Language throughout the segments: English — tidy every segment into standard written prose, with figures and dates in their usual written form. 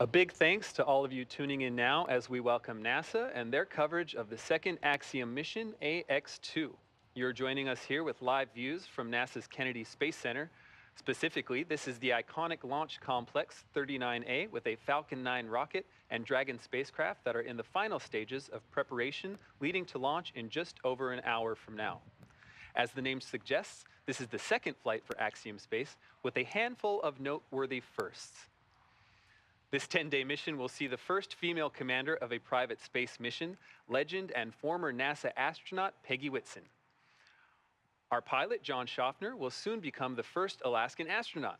A big thanks to all of you tuning in now as we welcome NASA and their coverage of the second Axiom mission, AX2. You're joining us here with live views from NASA's Kennedy Space Center. Specifically, this is the iconic Launch Complex 39A with a Falcon 9 rocket and Dragon spacecraft that are in the final stages of preparation, leading to launch in just over an hour from now. As the name suggests, this is the second flight for Axiom Space with a handful of noteworthy firsts. This 10-day mission will see the first female commander of a private space mission, legend and former NASA astronaut Peggy Whitson. Our pilot, John Schaffner, will soon become the first Alaskan astronaut.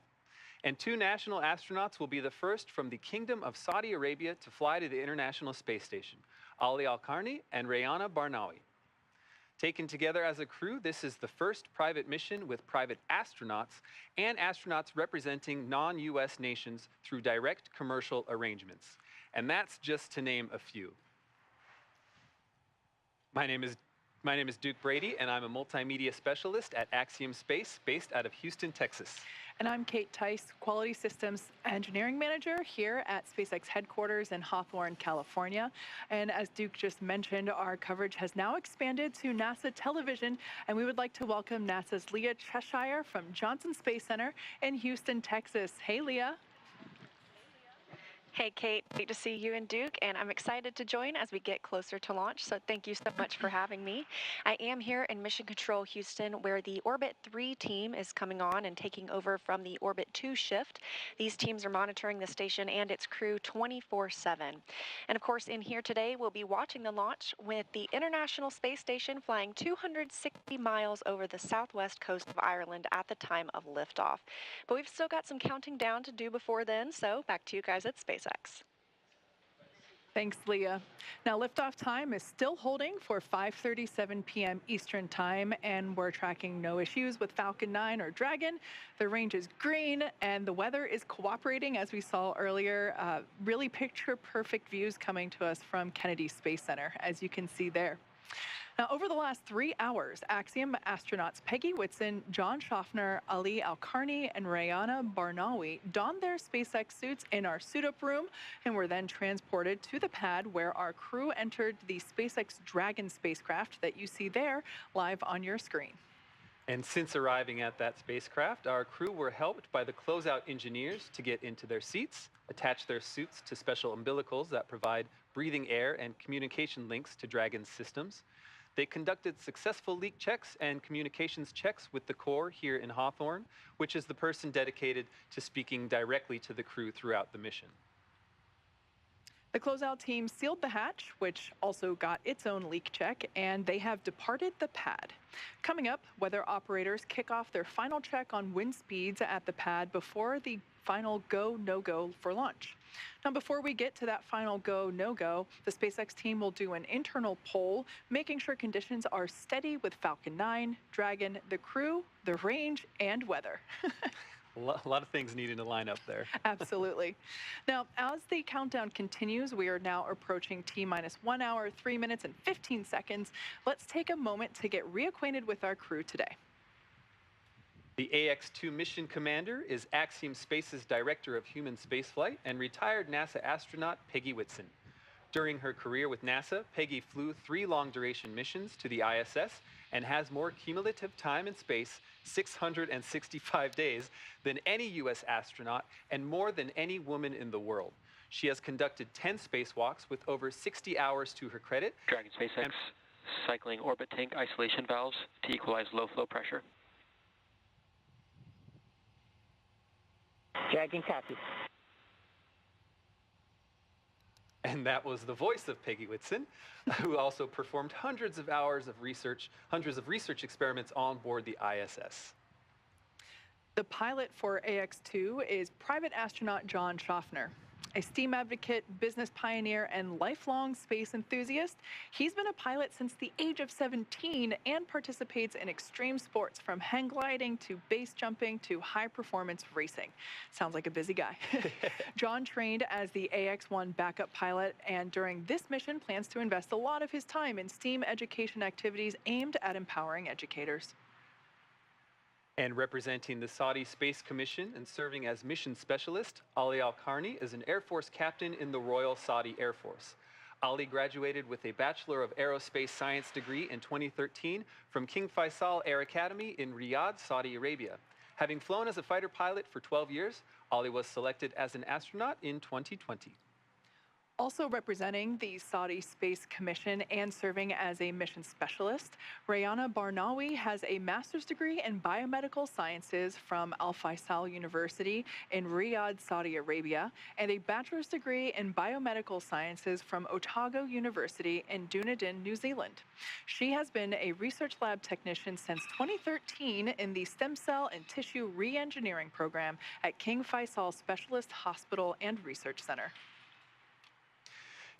And two national astronauts will be the first from the Kingdom of Saudi Arabia to fly to the International Space Station, Ali Al-Karni and Rayana Barnawi. Taken together as a crew, this is the first private mission with private astronauts and astronauts representing non-US nations through direct commercial arrangements. And that's just to name a few. My name is Duke Brady, and I'm a multimedia specialist at Axiom Space, based out of Houston, Texas. And I'm Kate Tice, Quality Systems Engineering Manager here at SpaceX headquarters in Hawthorne, California. And as Duke just mentioned, our coverage has now expanded to NASA television, and we would like to welcome NASA's Leah Cheshire from Johnson Space Center in Houston, Texas. Hey, Leah. Hey, Kate, great to see you and Duke, and I'm excited to join as we get closer to launch, so thank you so much for having me. I am here in Mission Control Houston, where the Orbit 3 team is coming on and taking over from the Orbit 2 shift. These teams are monitoring the station and its crew 24/7. And of course, in here today, we'll be watching the launch with the International Space Station flying 260 miles over the southwest coast of Ireland at the time of liftoff. But we've still got some counting down to do before then, so back to you guys at SpaceX. Thanks, Leah. Now, liftoff time is still holding for 5:37 p.m. Eastern Time, and we're tracking no issues with Falcon 9 or Dragon. The range is green, and the weather is cooperating, as we saw earlier. Really picture-perfect views coming to us from Kennedy Space Center, as you can see there. Now, over the last 3 hours, Axiom astronauts Peggy Whitson, John Schaffner, Ali Al-Karni, and Rayana Barnawi donned their SpaceX suits in our suit-up room and were then transported to the pad where our crew entered the SpaceX Dragon spacecraft that you see there live on your screen. And since arriving at that spacecraft, our crew were helped by the closeout engineers to get into their seats, attach their suits to special umbilicals that provide breathing air and communication links to Dragon's systems. They conducted successful leak checks and communications checks with the core here in Hawthorne, which is the person dedicated to speaking directly to the crew throughout the mission. The closeout team sealed the hatch, which also got its own leak check, and they have departed the pad. Coming up, weather operators kick off their final check on wind speeds at the pad before the final go, no-go for launch. Now, before we get to that final go, no-go, the SpaceX team will do an internal poll, making sure conditions are steady with Falcon 9, Dragon, the crew, the range, and weather. A lot of things needing to line up there. Absolutely. Now, as the countdown continues, we are now approaching T-minus 1 hour, 3 minutes, and 15 seconds. Let's take a moment to get reacquainted with our crew today. The AX2 mission commander is Axiom Space's Director of Human Spaceflight and retired NASA astronaut Peggy Whitson. During her career with NASA, Peggy flew 3 long-duration missions to the ISS and has more cumulative time in space, 665 days, than any U.S. astronaut and more than any woman in the world. She has conducted 10 spacewalks with over 60 hours to her credit. Dragon SpaceX, cycling orbit tank isolation valves to equalize low flow pressure. Dragon copy. And that was the voice of Peggy Whitson, who also performed hundreds of research experiments on board the ISS. The pilot for AX2 is private astronaut John Schaffner. A STEAM advocate, business pioneer, and lifelong space enthusiast, he's been a pilot since the age of 17 and participates in extreme sports from hang gliding to base jumping to high-performance racing. Sounds like a busy guy. John trained as the AX-1 backup pilot, and during this mission plans to invest a lot of his time in STEAM education activities aimed at empowering educators. And representing the Saudi Space Commission and serving as mission specialist, Ali Al-Karni is an Air Force captain in the Royal Saudi Air Force. Ali graduated with a Bachelor of Aerospace Science degree in 2013 from King Faisal Air Academy in Riyadh, Saudi Arabia. Having flown as a fighter pilot for 12 years, Ali was selected as an astronaut in 2020. Also representing the Saudi Space Commission and serving as a mission specialist, Rayana Barnawi has a master's degree in biomedical sciences from Al Faisal University in Riyadh, Saudi Arabia, and a bachelor's degree in biomedical sciences from Otago University in Dunedin, New Zealand. She has been a research lab technician since 2013 in the Stem Cell and Tissue Reengineering Program at King Faisal Specialist Hospital and Research Center.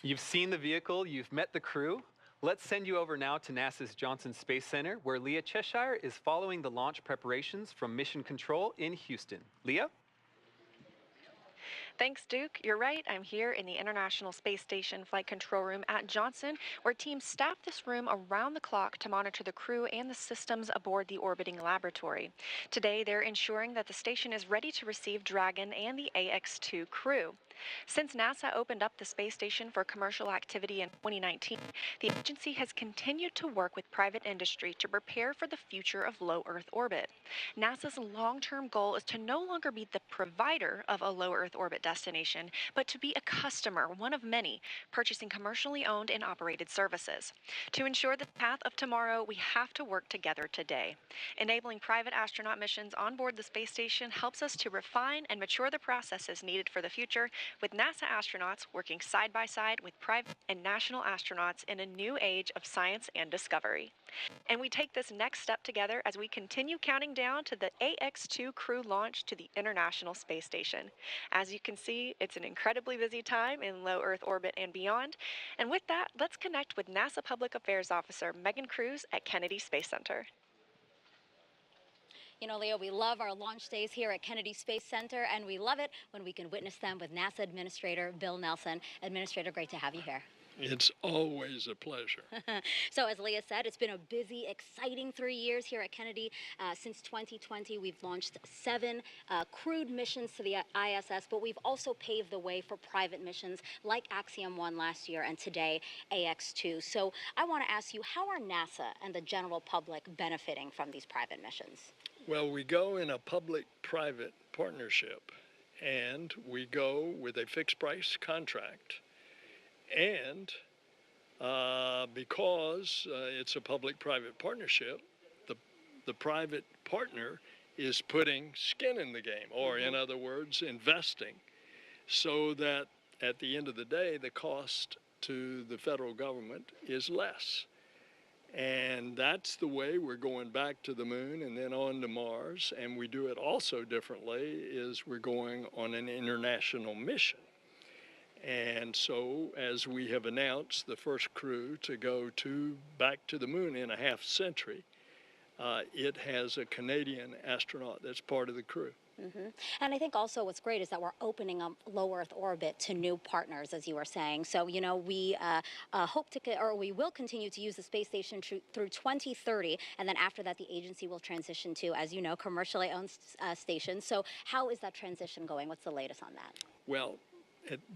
You've seen the vehicle, you've met the crew. Let's send you over now to NASA's Johnson Space Center, where Leah Cheshire is following the launch preparations from Mission Control in Houston. Leah? Thanks, Duke. You're right. I'm here in the International Space Station Flight Control Room at Johnson, where teams staff this room around the clock to monitor the crew and the systems aboard the orbiting laboratory. Today, they're ensuring that the station is ready to receive Dragon and the AX-2 crew. Since NASA opened up the space station for commercial activity in 2019, the agency has continued to work with private industry to prepare for the future of low Earth orbit. NASA's long-term goal is to no longer be the provider of a low Earth orbit destination, but to be a customer, one of many, purchasing commercially owned and operated services. To ensure the path of tomorrow, we have to work together today. Enabling private astronaut missions on board the space station helps us to refine and mature the processes needed for the future, with NASA astronauts working side by side with private and national astronauts in a new age of science and discovery. And we take this next step together as we continue counting down to the AX-2 crew launch to the International Space Station. As you can see, it's an incredibly busy time in low Earth orbit and beyond. And with that, let's connect with NASA Public Affairs Officer Megan Cruz at Kennedy Space Center. You know, Leo, we love our launch days here at Kennedy Space Center, and we love it when we can witness them with NASA Administrator Bill Nelson. Administrator, great to have you here. It's always a pleasure. So as Leah said, it's been a busy, exciting 3 years here at Kennedy. Since 2020, we've launched 7 crewed missions to the ISS, but we've also paved the way for private missions like Axiom 1 last year and today AX2. So I want to ask you, how are NASA and the general public benefiting from these private missions? Well, we go in a public-private partnership, and we go with a fixed-price contract. And because it's a public-private partnership, the private partner is putting skin in the game, or in other words, investing, so that at the end of the day, the cost to the federal government is less. And that's the way we're going back to the moon and then on to Mars. And we do it also differently, is we're going on an international mission. And so, as we have announced, the first crew to go back to the moon in a half century, it has a Canadian astronaut that's part of the crew. And I think also what's great is that we're opening up low Earth orbit to new partners, as you were saying. So, you know, we we will continue to use the space station through 2030, and then after that, the agency will transition to, as you know, commercially owned stations. So, how is that transition going? What's the latest on that? Well,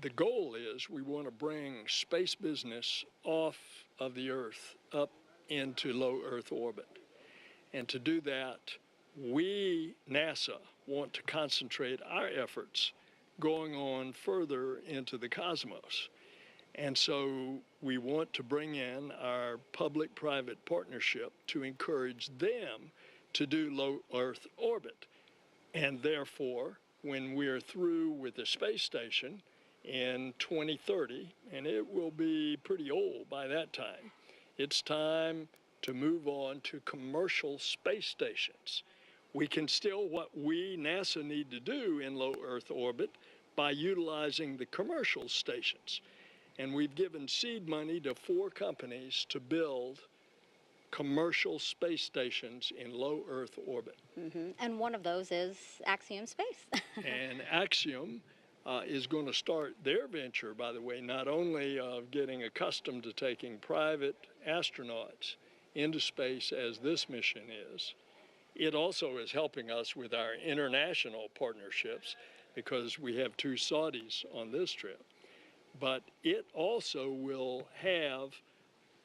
the goal is we want to bring space business off of the Earth up into low Earth orbit. And to do that, we, NASA, want to concentrate our efforts going on further into the cosmos. And so we want to bring in our public-private partnership to encourage them to do low Earth orbit. And therefore, when we're through with the space station in 2030, and it will be pretty old by that time, it's time to move on to commercial space stations. We can still what we, NASA, need to do in low Earth orbit by utilizing the commercial stations. And we've given seed money to 4 companies to build commercial space stations in low Earth orbit. And one of those is Axiom Space. And Axiom is going to start their venture, by the way, not only of getting accustomed to taking private astronauts into space as this mission is, It also is helping us with our international partnerships because we have 2 Saudis on this trip. But it also will have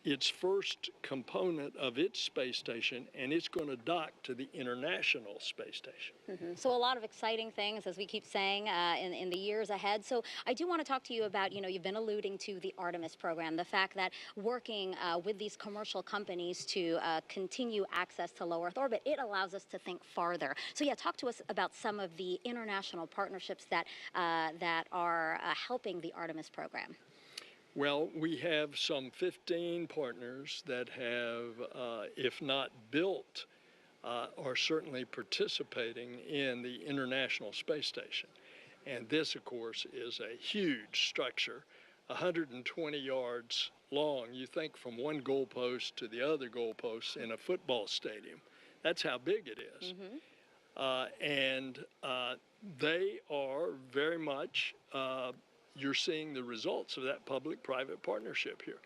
its first component of its space station, and it's going to dock to the International Space Station. So a lot of exciting things, as we keep saying, in the years ahead. So I do want to talk to you about, you've been alluding to the Artemis program, the fact that working with these commercial companies to continue access to low Earth orbit, it allows us to think farther. So yeah, talk to us about some of the international partnerships that, that are helping the Artemis program. Well, we have some 15 partners that have, if not built, are certainly participating in the International Space Station. And this, of course, is a huge structure, 120 yards long. You think from one goalpost to the other goalpost in a football stadium. That's how big it is. And they are very much you're seeing the results of that public-private partnership here.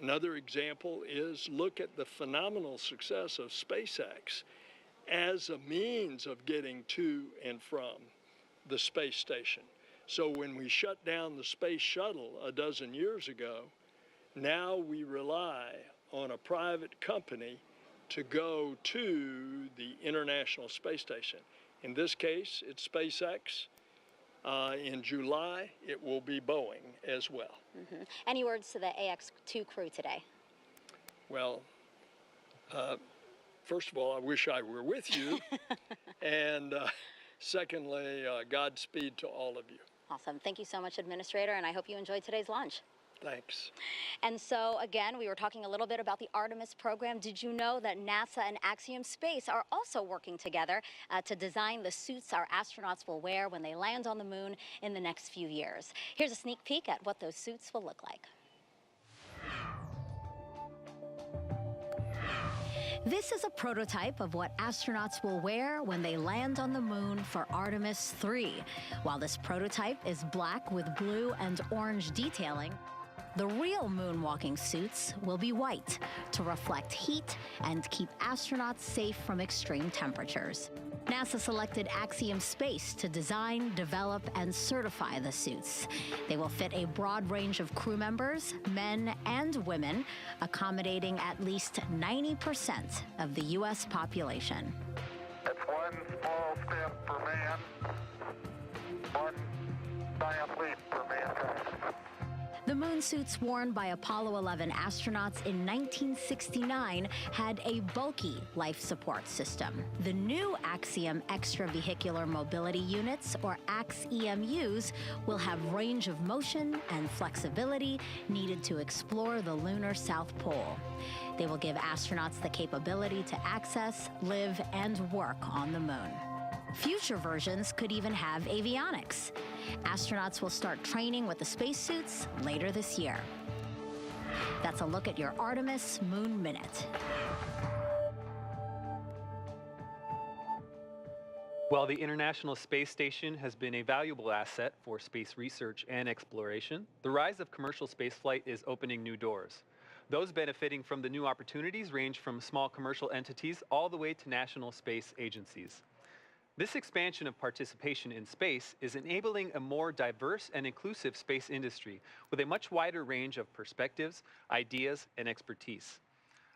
Another example is look at the phenomenal success of SpaceX as a means of getting to and from the space station. So when we shut down the space shuttle a dozen years ago, now we rely on a private company to go to the International Space Station. In this case, it's SpaceX. In July, it will be Boeing as well. Any words to the AX2 crew today? Well, first of all, I wish I were with you. And secondly, Godspeed to all of you. Awesome. Thank you so much, Administrator, and I hope you enjoyed today's launch. Thanks. And so, again, we were talking a little bit about the Artemis program. Did you know that NASA and Axiom Space are also working together to design the suits our astronauts will wear when they land on the moon in the next few years? Here's a sneak peek at what those suits will look like. This is a prototype of what astronauts will wear when they land on the moon for Artemis 3. While this prototype is black with blue and orange detailing, the real moonwalking suits will be white to reflect heat and keep astronauts safe from extreme temperatures. NASA selected Axiom Space to design, develop, and certify the suits. They will fit a broad range of crew members, men and women, accommodating at least 90% of the U.S. population. That's one small step for man, one giant leap for mankind. The moon suits worn by Apollo 11 astronauts in 1969 had a bulky life support system. The new Axiom Extravehicular Mobility Units, or AX-EMUs, will have range of motion and flexibility needed to explore the lunar South Pole. They will give astronauts the capability to access, live, and work on the moon. Future versions could even have avionics. Astronauts will start training with the spacesuits later this year. That's a look at your Artemis Moon Minute. While the International Space Station has been a valuable asset for space research and exploration, the rise of commercial spaceflight is opening new doors. Those benefiting from the new opportunities range from small commercial entities all the way to national space agencies. This expansion of participation in space is enabling a more diverse and inclusive space industry with a much wider range of perspectives, ideas, and expertise.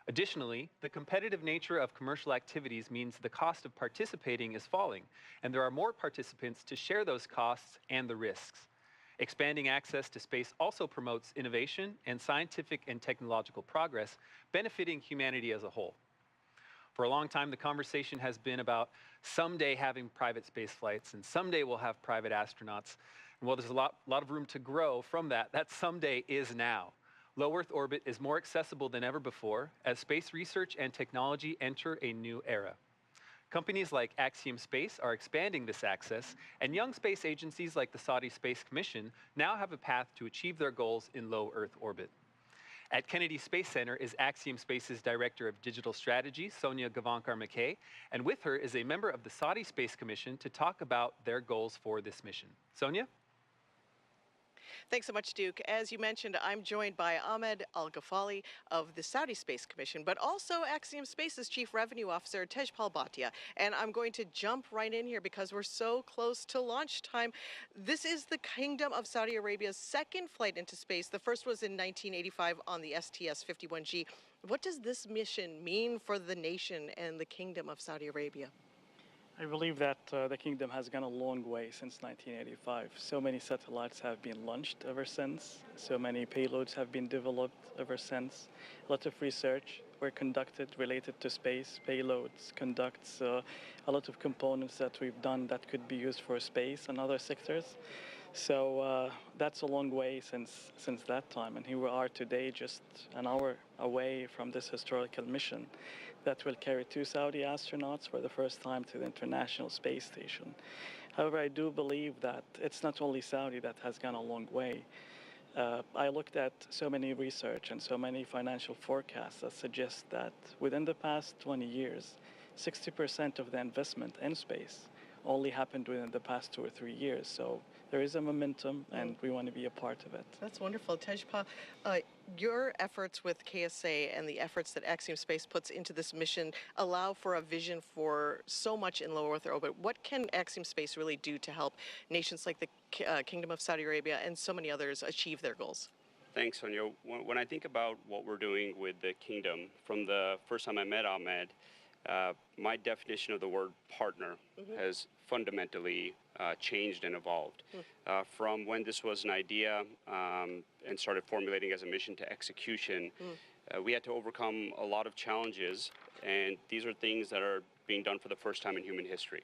Additionally, the competitive nature of commercial activities means the cost of participating is falling, and there are more participants to share those costs and the risks. Expanding access to space also promotes innovation and scientific and technological progress, benefiting humanity as a whole. For a long time, the conversation has been about someday having private space flights, and someday we'll have private astronauts. And while there's a lot of room to grow from that someday is now. Low Earth orbit is more accessible than ever before as space research and technology enter a new era. Companies like Axiom Space are expanding this access, and young space agencies like the Saudi Space Commission now have a path to achieve their goals in low Earth orbit. At Kennedy Space Center is Axiom Space's Director of Digital Strategy, Sonia Gavankar-McKay, and with her is a member of the Saudi Space Commission to talk about their goals for this mission. Sonia? Thanks so much, Duke. As you mentioned, I'm joined by Ahmed Al-Ghafali of the Saudi Space Commission, but also Axiom Space's Chief Revenue Officer, Tejpal Bhatia. And I'm going to jump right in here because we're so close to launch time. This is the Kingdom of Saudi Arabia's second flight into space. The first was in 1985 on the STS-51G. What does this mission mean for the nation and the Kingdom of Saudi Arabia? I believe that the kingdom has gone a long way since 1985. So many satellites have been launched ever since. So many payloads have been developed ever since. A lot of research were conducted related to space. Payloads conducts a lot of components that we've done that could be used for space and other sectors. So that's a long way since that time. And here we are today, just an hour away from this historical mission that will carry 2 Saudi astronauts for the first time to the International Space Station. However, I do believe that it's not only Saudi that has gone a long way. I looked at so many research and so many financial forecasts that suggest that within the past 20 years, 60% of the investment in space only happened within the past 2 or 3 years. So there is a momentum, and we want to be a part of it. That's wonderful. Tejpal, your efforts with KSA and the efforts that Axiom Space puts into this mission allow for a vision for so much in low Earth orbit. What can Axiom Space really do to help nations like the Kingdom of Saudi Arabia and so many others achieve their goals? Thanks, Sonia. When I think about what we're doing with the Kingdom, from the first time I met Ahmed, my definition of the word partner has fundamentally changed and evolved. From when this was an idea and started formulating as a mission to execution, we had to overcome a lot of challenges, and these are things that are being done for the first time in human history.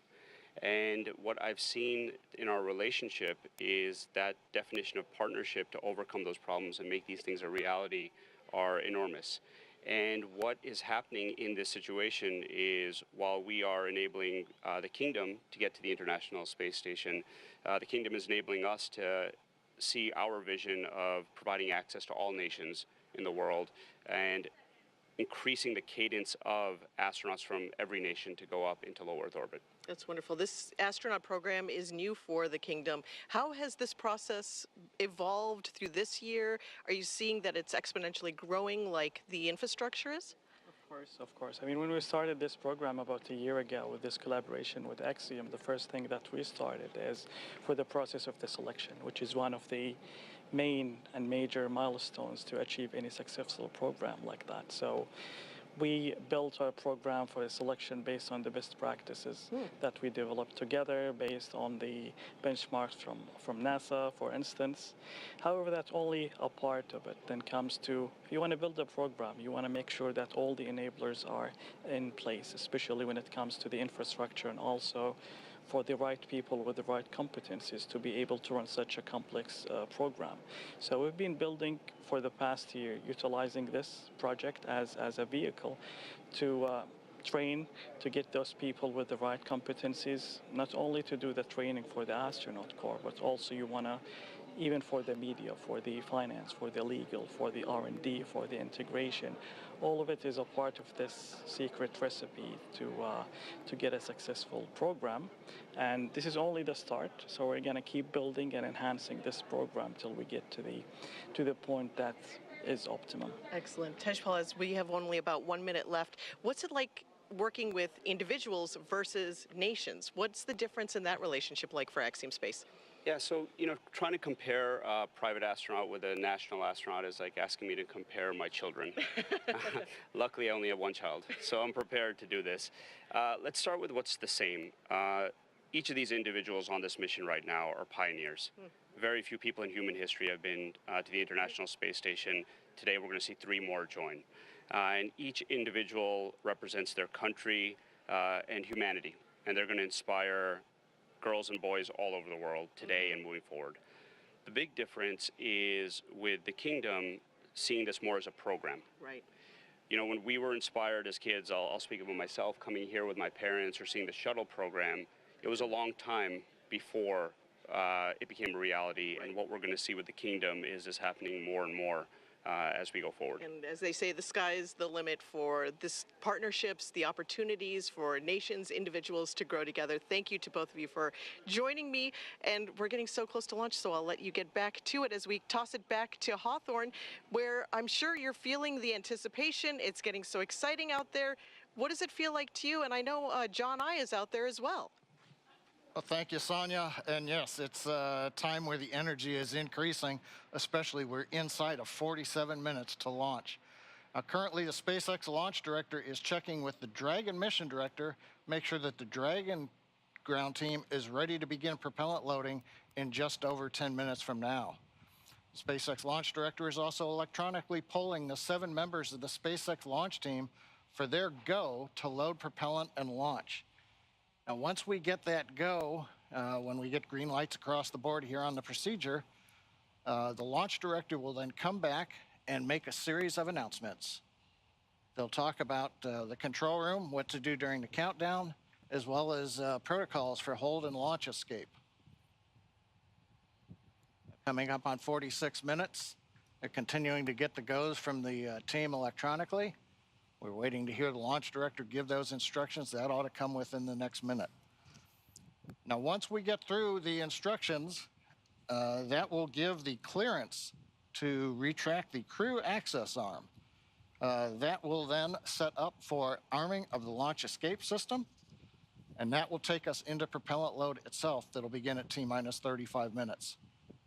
And what I've seen in our relationship is that definition of partnership to overcome those problems and make these things a reality are enormous. And what is happening in this situation is, while we are enabling the Kingdom to get to the International Space Station, the Kingdom is enabling us to see our vision of providing access to all nations in the world and increasing the cadence of astronauts from every nation to go up into low Earth orbit. That's wonderful. This astronaut program is new for the Kingdom. How has this process evolved through this year? Are you seeing that it's exponentially growing like the infrastructure is? Of course. I mean, when we started this program about a year ago with this collaboration with Axiom, the first thing that we started is for the process of the selection, which is one of the main and major milestones to achieve any successful program like that. So we built our program for a selection based on the best practices that we developed together, based on the benchmarks from NASA, for instance. However, that's only a part of it. Then comes to, if you want to build a program, you want to make sure that all the enablers are in place, especially when it comes to the infrastructure, and also for the right people with the right competencies to be able to run such a complex program. So we've been building for the past year, utilizing this project as a vehicle to train, to get those people with the right competencies, not only to do the training for the astronaut corps, but also you want to, even for the media, for the finance, for the legal, for the R&D, for the integration. All of it is a part of this secret recipe to get a successful program. And this is only the start, so we're going to keep building and enhancing this program till we get to the point that is optimum. Excellent. Tejpal, as we have only about 1 minute left, what's it like working with individuals versus nations? What's the difference in that relationship like for Axiom Space? Yeah, so, trying to compare a private astronaut with a national astronaut is like asking me to compare my children. Luckily, I only have one child, so I'm prepared to do this. Let's start with what's the same. Each of these individuals on this mission right now are pioneers. Very few people in human history have been to the International Space Station. Today, we're going to see 3 more join. And each individual represents their country and humanity, and they're going to inspire girls and boys all over the world today and moving forward. The big difference is with the Kingdom seeing this more as a program. Right. When we were inspired as kids, I'll speak about myself, coming here with my parents or seeing the shuttle program, it was a long time before it became a reality. Right. And what we're going to see with the Kingdom is this happening more and more as we go forward. And as they say, the sky is the limit for this partnerships, the opportunities for nations, individuals to grow together. Thank you to both of you for joining me. And we're getting so close to launch, so I'll let you get back to it as we toss it back to Hawthorne, where I'm sure you're feeling the anticipation. It's getting so exciting out there. What does it feel like to you? And I know John I is out there as well. Well, thank you, Sonia. And yes, it's a time where the energy is increasing, especially we're inside of 47 minutes to launch. Currently, the SpaceX launch director is checking with the Dragon mission director, make sure that the Dragon ground team is ready to begin propellant loading in just over 10 minutes from now. The SpaceX launch director is also electronically polling the 7 members of the SpaceX launch team for their go to load propellant and launch. Now, once we get that go, when we get green lights across the board here on the procedure, the launch director will then come back and make a series of announcements. They'll talk about the control room, what to do during the countdown, as well as protocols for hold and launch escape. Coming up on 46 minutes, they're continuing to get the goes from the team electronically. We're waiting to hear the launch director give those instructions. That ought to come within the next minute. Now, once we get through the instructions, that will give the clearance to retract the crew access arm. That will then set up for arming of the launch escape system, and that will take us into propellant load itself. That'll begin at T-minus 35 minutes.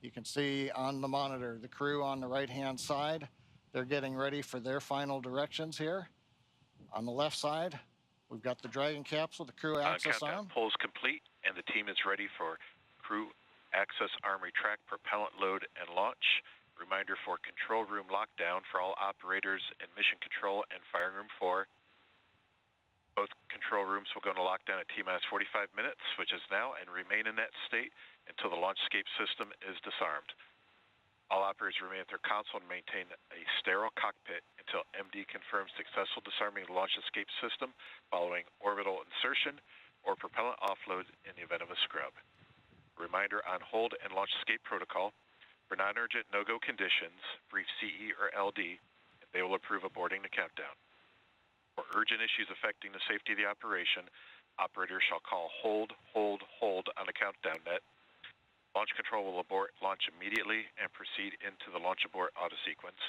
You can see on the monitor the crew on the right-hand side. They're getting ready for their final directions here. On the left side, we've got the Dragon capsule, the crew access arm. Poll is complete, and the team is ready for crew access arm retract, propellant load, and launch. Reminder for control room lockdown for all operators in Mission Control and Firing Room 4. Both control rooms will go into lockdown at T-minus 45 minutes, which is now, and remain in that state until the launch escape system is disarmed. All operators remain at their console and maintain a sterile cockpit until MD confirms successful disarming of the launch escape system following orbital insertion or propellant offload in the event of a scrub. Reminder on hold and launch escape protocol. For non-urgent no-go conditions, brief CE or LD, and they will approve aborting the countdown. For urgent issues affecting the safety of the operation, operators shall call hold on the countdown net. Launch control will abort launch immediately and proceed into the launch abort auto sequence.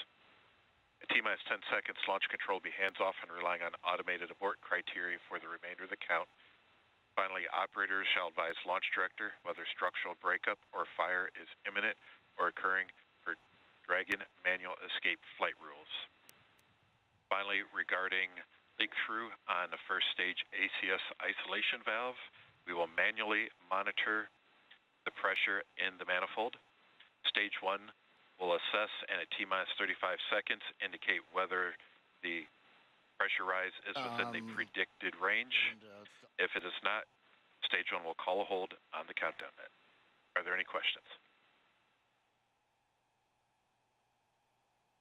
At T-minus 10 seconds, launch control will be hands-off and relying on automated abort criteria for the remainder of the count. Finally, operators shall advise launch director whether structural breakup or fire is imminent or occurring for Dragon manual escape flight rules. Finally, regarding leak-through on the first stage ACS isolation valve, we will manually monitor the pressure in the manifold. Stage 1 will assess and at T-minus 35 seconds indicate whether the pressure rise is within the predicted range. If it is not, Stage 1 will call a hold on the countdown net. Are there any questions?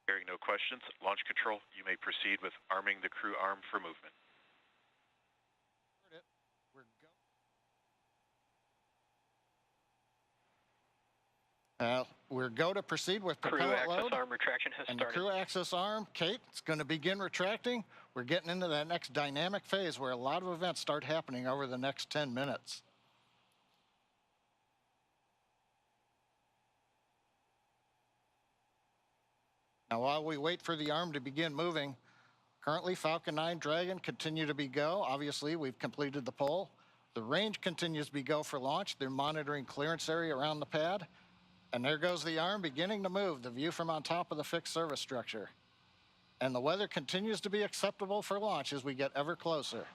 Hearing no questions, launch control, you may proceed with arming the crew arm for movement. We're go to proceed with propellant load. Crew access arm retraction has and started. The crew access arm, Kate, it's going to begin retracting. We're getting into that next dynamic phase where a lot of events start happening over the next 10 minutes. Now, while we wait for the arm to begin moving, currently Falcon 9 Dragon continue to be go. Obviously, we've completed the poll. The range continues to be go for launch. They're monitoring clearance area around the pad. And there goes the arm beginning to move, the view from on top of the fixed service structure. And the weather continues to be acceptable for launch as we get ever closer.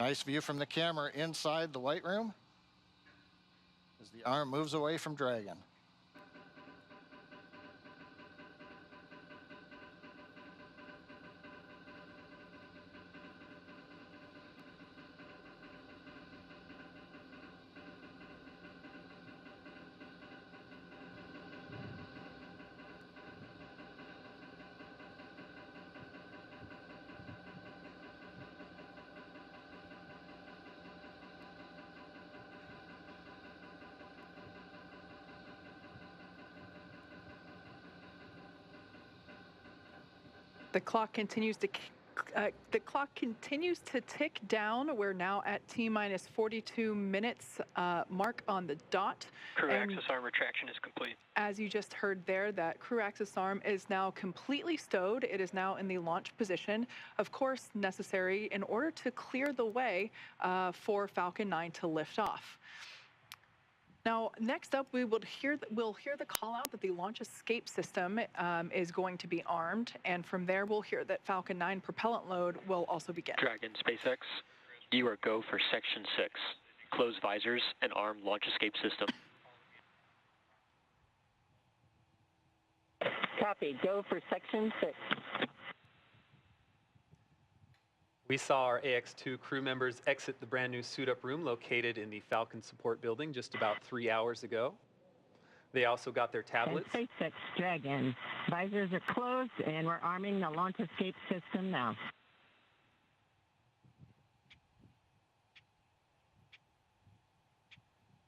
Nice view from the camera inside the white room as the arm moves away from Dragon. The clock continues to tick down. We're now at T-minus 42 minutes mark on the dot. Crew access arm retraction is complete. As you just heard there, that crew access arm is now completely stowed. It is now in the launch position, of course necessary in order to clear the way for Falcon 9 to lift off. Now, next up, we'll hear the call out that the launch escape system is going to be armed, and from there we'll hear that Falcon 9 propellant load will also begin. Dragon, SpaceX, you are go for Section 6. Close visors and arm launch escape system. Copy, go for Section 6. We saw our AX2 crew members exit the brand new suit-up room located in the Falcon Support Building just about 3 hours ago. They also got their tablets. And SpaceX Dragon, visors are closed and we're arming the launch escape system now.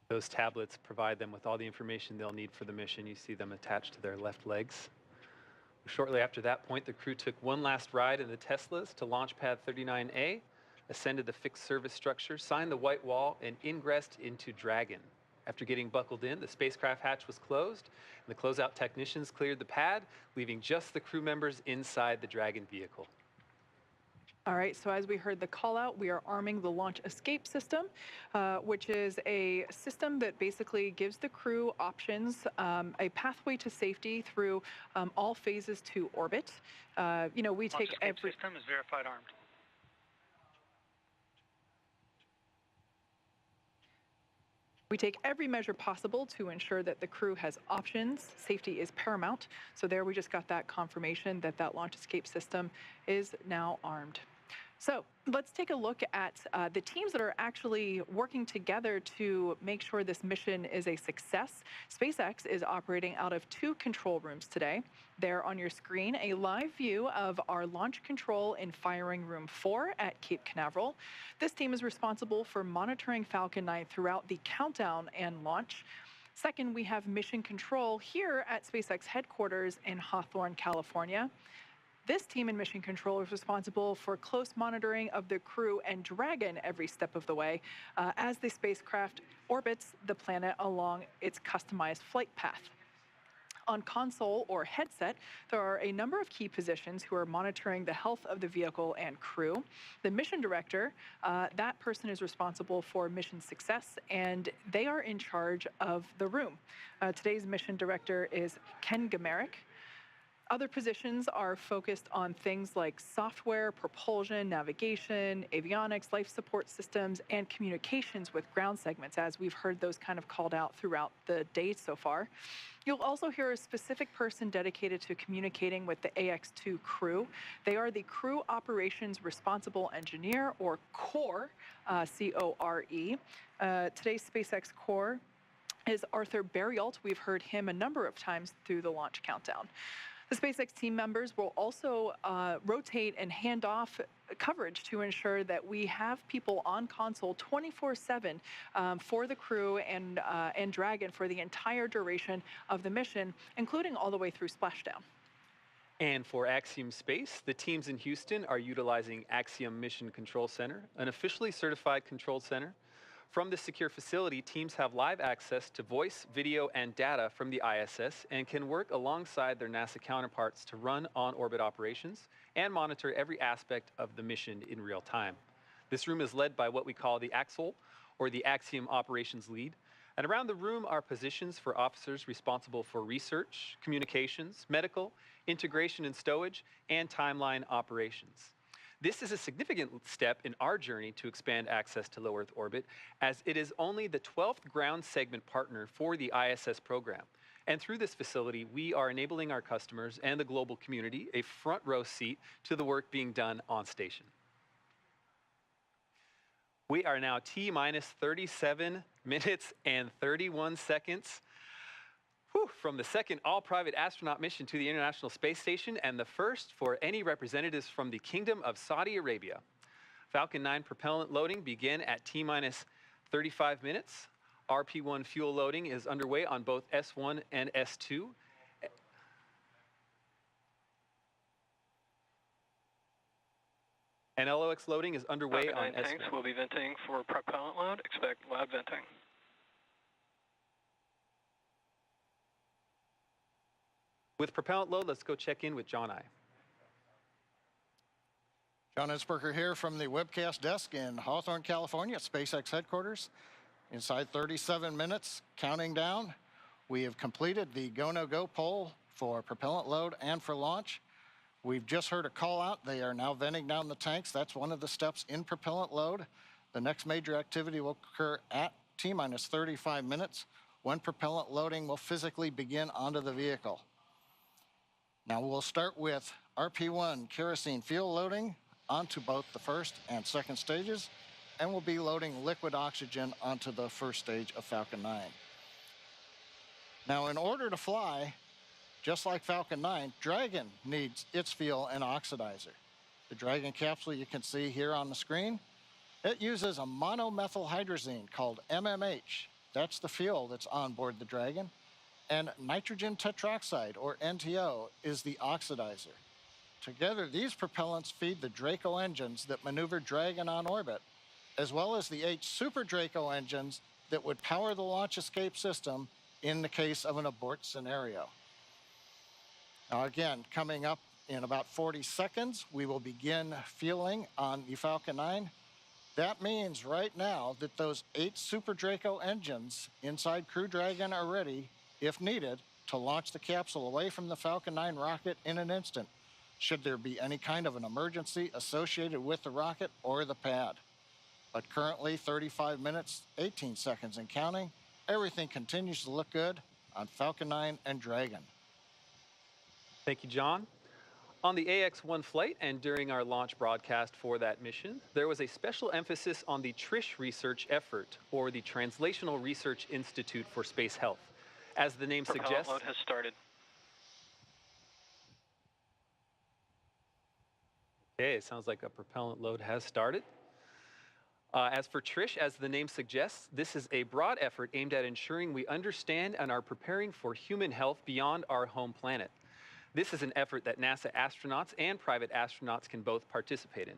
Those tablets provide them with all the information they'll need for the mission. You see them attached to their left legs. Shortly after that point, the crew took one last ride in the Teslas to launch pad 39A, ascended the fixed service structure, signed the white wall, and ingressed into Dragon. After getting buckled in, the spacecraft hatch was closed, and the closeout technicians cleared the pad, leaving just the crew members inside the Dragon vehicle. All right, so as we heard the call out, we are arming the launch escape system, which is a system that basically gives the crew options, a pathway to safety through all phases to orbit. We take every system is verified armed. We take every measure possible to ensure that the crew has options. Safety is paramount. So there we just got that confirmation that that launch escape system is now armed. So let's take a look at the teams that are actually working together to make sure this mission is a success. SpaceX is operating out of 2 control rooms today. There on your screen, a live view of our launch control in firing room 4 at Cape Canaveral. This team is responsible for monitoring Falcon 9 throughout the countdown and launch. Second, we have mission control here at SpaceX headquarters in Hawthorne, California. This team in mission control is responsible for close monitoring of the crew and Dragon every step of the way as the spacecraft orbits the planet along its customized flight path. On console or headset, there are a number of key positions who are monitoring the health of the vehicle and crew. The mission director, that person is responsible for mission success, and they are in charge of the room. Today's mission director is Ken Gamerick. Other positions are focused on things like software, propulsion, navigation, avionics, life support systems, and communications with ground segments, as we've heard those kind of called out throughout the day so far. You'll also hear a specific person dedicated to communicating with the AX2 crew. They are the Crew Operations Responsible Engineer, or CORE, C-O-R-E. Today's SpaceX CORE is Arthur Berrialt. We've heard him a number of times through the launch countdown. The SpaceX team members will also rotate and hand off coverage to ensure that we have people on console 24/7 for the crew and Dragon for the entire duration of the mission, including all the way through splashdown. And for Axiom Space, the teams in Houston are utilizing Axiom Mission Control Center, an officially certified control center. From this secure facility, teams have live access to voice, video, and data from the ISS and can work alongside their NASA counterparts to run on-orbit operations and monitor every aspect of the mission in real time. This room is led by what we call the Axle, or the Axiom Operations Lead. And around the room are positions for officers responsible for research, communications, medical, integration and stowage, and timeline operations. This is a significant step in our journey to expand access to low Earth orbit, as it is only the 12th ground segment partner for the ISS program. And through this facility, we are enabling our customers and the global community a front row seat to the work being done on station. We are now T-minus 37 minutes and 31 seconds from the second all-private astronaut mission to the International Space Station, and the first for any representatives from the Kingdom of Saudi Arabia. Falcon 9 propellant loading began at T-minus 35 minutes. RP-1 fuel loading is underway on both S1 and S2. And LOX loading is underway Falcon on 9 tanks S-Fin. will be venting for propellant load. Expect loud venting. With propellant load, let's go check in with John I. John Innsbrucker here from the webcast desk in Hawthorne, California at SpaceX headquarters. Inside 37 minutes, counting down, we have completed the go-no-go poll for propellant load and for launch. We've just heard a call out. They are now venting down the tanks. That's one of the steps in propellant load. The next major activity will occur at T-minus 35 minutes when propellant loading will physically begin onto the vehicle. Now we'll start with RP1 kerosene fuel loading onto both the first and second stages, and we'll be loading liquid oxygen onto the first stage of Falcon 9. Now in order to fly, just like Falcon 9, Dragon needs its fuel and oxidizer. The Dragon capsule you can see here on the screen, it uses a monomethylhydrazine called MMH. That's the fuel that's on board the Dragon. And nitrogen tetroxide, or NTO, is the oxidizer. Together, these propellants feed the Draco engines that maneuver Dragon on orbit, as well as the 8 Super Draco engines that would power the launch escape system in the case of an abort scenario. Now again, coming up in about 40 seconds, we will begin fueling on the Falcon 9. That means right now that those 8 Super Draco engines inside Crew Dragon are ready, if needed, to launch the capsule away from the Falcon 9 rocket in an instant, should there be any kind of an emergency associated with the rocket or the pad. But currently, 35 minutes, 18 seconds and counting, everything continues to look good on Falcon 9 and Dragon. Thank you, John. On the AX-1 flight and during our launch broadcast for that mission, there was a special emphasis on the TRISH research effort, or the Translational Research Institute for Space Health. As the name Propellant suggests, load has started. okay, it sounds like a propellant load has started. As for TRISH, as the name suggests, this is a broad effort aimed at ensuring we understand and are preparing for human health beyond our home planet. This is an effort that NASA astronauts and private astronauts can both participate in.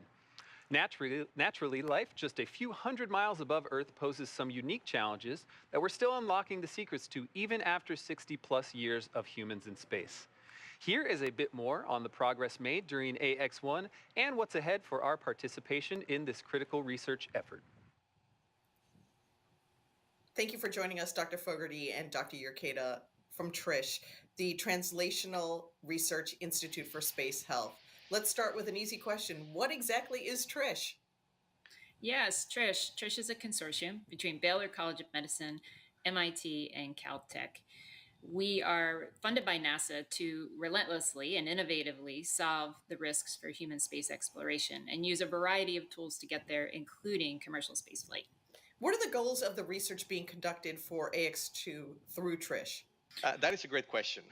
Naturally, life just a few hundred miles above Earth poses some unique challenges that we're still unlocking the secrets to even after 60+ years of humans in space. Here is a bit more on the progress made during AX-1 and what's ahead for our participation in this critical research effort. Thank you for joining us, Dr. Fogarty and Dr. Urqueta from TRISH, the Translational Research Institute for Space Health. Let's start with an easy question. What exactly is TRISH? Yes, TRISH. TRISH is a consortium between Baylor College of Medicine, MIT, and Caltech. We are funded by NASA to relentlessly and innovatively solve the risks for human space exploration and use a variety of tools to get there, including commercial spaceflight. What are the goals of the research being conducted for AX2 through TRISH? That is a great question.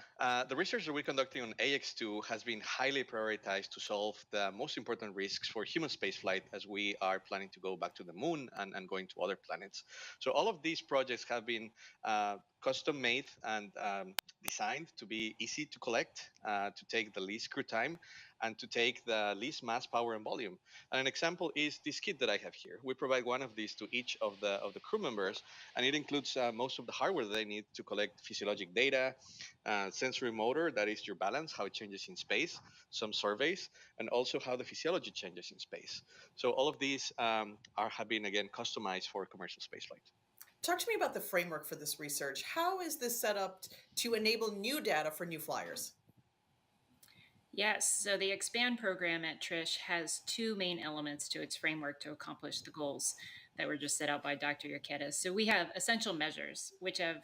The research that we're conducting on AX2 has been highly prioritized to solve the most important risks for human spaceflight as we are planning to go back to the moon and going to other planets. So all of these projects have been custom made and designed to be easy to collect, to take the least crew time, and to take the least mass, power, and volume. And an example is this kit that I have here. We provide one of these to each of the crew members, and it includes most of the hardware that they need to collect physiologic data, sensory motor, that is your balance, how it changes in space, some surveys, and also how the physiology changes in space. So all of these have been, again, customized for commercial spaceflight. Talk to me about the framework for this research. How is this set up to enable new data for new flyers? Yes, so the EXPAND program at TRISH has 2 main elements to its framework to accomplish the goals that were just set out by Dr. Urqueta. So we have essential measures, which have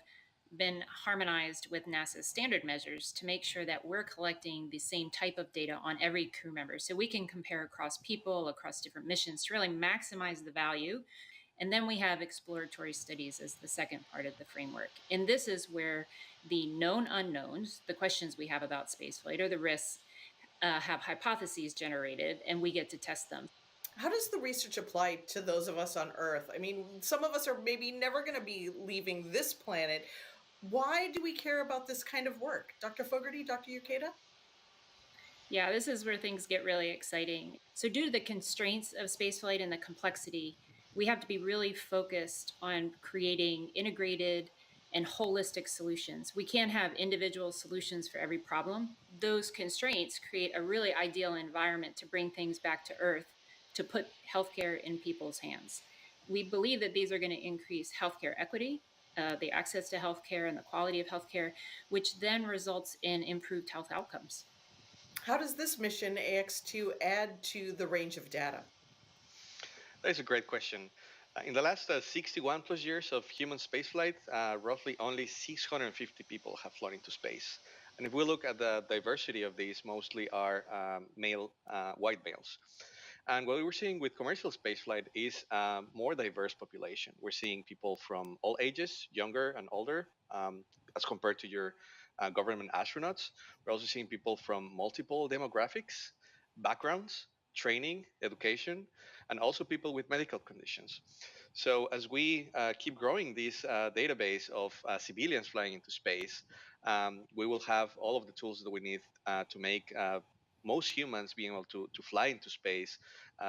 been harmonized with NASA's standard measures to make sure that we're collecting the same type of data on every crew member. So we can compare across people, across different missions to really maximize the value. And then we have exploratory studies as the second part of the framework. And this is where the known unknowns, the questions we have about spaceflight or the risks, have hypotheses generated, and we get to test them. How does the research apply to those of us on Earth? I mean, some of us are maybe never going to be leaving this planet. Why do we care about this kind of work? Dr. Fogarty, Dr. Urqueta? Yeah, this is where things get really exciting. So due to the constraints of spaceflight and the complexity, we have to be really focused on creating integrated and holistic solutions. We can't have individual solutions for every problem. Those constraints create a really ideal environment to bring things back to Earth, to put healthcare in people's hands. We believe that these are going to increase healthcare equity, the access to healthcare and the quality of healthcare, which then results in improved health outcomes. How does this mission, AX2, add to the range of data? That is a great question. In the last 61 plus years of human spaceflight, roughly only 650 people have flown into space. And if we look at the diversity of these, mostly are white males. And what we're seeing with commercial spaceflight is a more diverse population. We're seeing people from all ages, younger and older, as compared to your government astronauts. We're also seeing people from multiple demographics, backgrounds, training, education, and also people with medical conditions. So as we keep growing this database of civilians flying into space, we will have all of the tools that we need to make most humans being able to fly into space,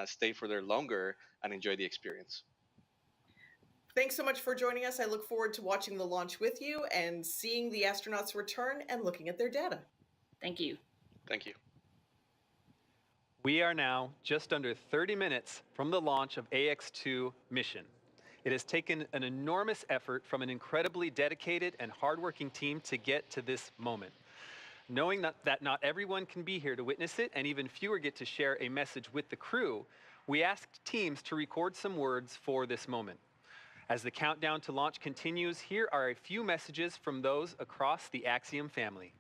stay for there longer, and enjoy the experience. Thanks so much for joining us. I look forward to watching the launch with you and seeing the astronauts return and looking at their data. Thank you. Thank you. We are now just under 30 minutes from the launch of AX2 mission. It has taken an enormous effort from an incredibly dedicated and hardworking team to get to this moment. Knowing that not everyone can be here to witness it, and even fewer get to share a message with the crew, we asked teams to record some words for this moment. As the countdown to launch continues, here are a few messages from those across the Axiom family.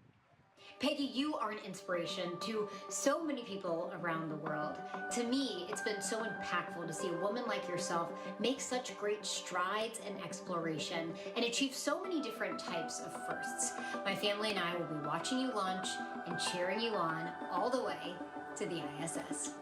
Peggy, you are an inspiration to so many people around the world. To me, it's been so impactful to see a woman like yourself make such great strides in exploration and achieve so many different types of firsts. My family and I will be watching you launch and cheering you on all the way to the ISS.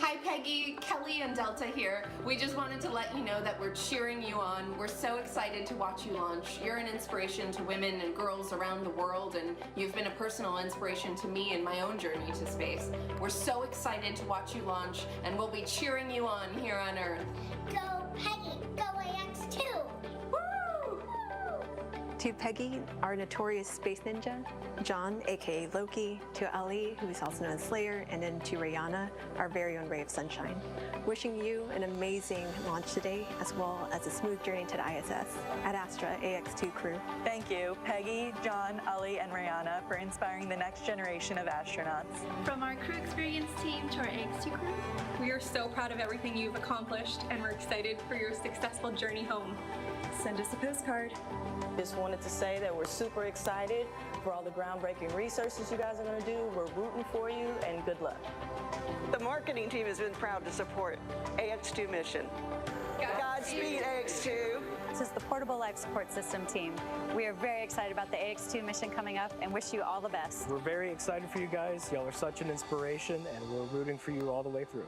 Hi Peggy, Kelly and Delta here. We just wanted to let you know that we're cheering you on. We're so excited to watch you launch. You're an inspiration to women and girls around the world, and you've been a personal inspiration to me in my own journey to space. We're so excited to watch you launch, and we'll be cheering you on here on Earth. Go Peggy, go AX2! To Peggy, our notorious space ninja, John, aka Loki, to Ali, who's also known as Slayer, and then to Rihanna, our very own ray of sunshine. Wishing you an amazing launch today, as well as a smooth journey to the ISS. Ad Astra AX2 crew. Thank you, Peggy, John, Ali, and Rihanna, for inspiring the next generation of astronauts. From our crew experience team to our AX2 crew, we are so proud of everything you've accomplished, and we're excited for your successful journey home. Send us a postcard. Just wanted to say that we're super excited for all the groundbreaking researches you guys are going to do. We're rooting for you, and good luck. The marketing team has been proud to support AX2 mission. Godspeed, AX2. This is the Portable Life Support System team. We are very excited about the AX2 mission coming up and wish you all the best. We're very excited for you guys. Y'all are such an inspiration, and we're rooting for you all the way through.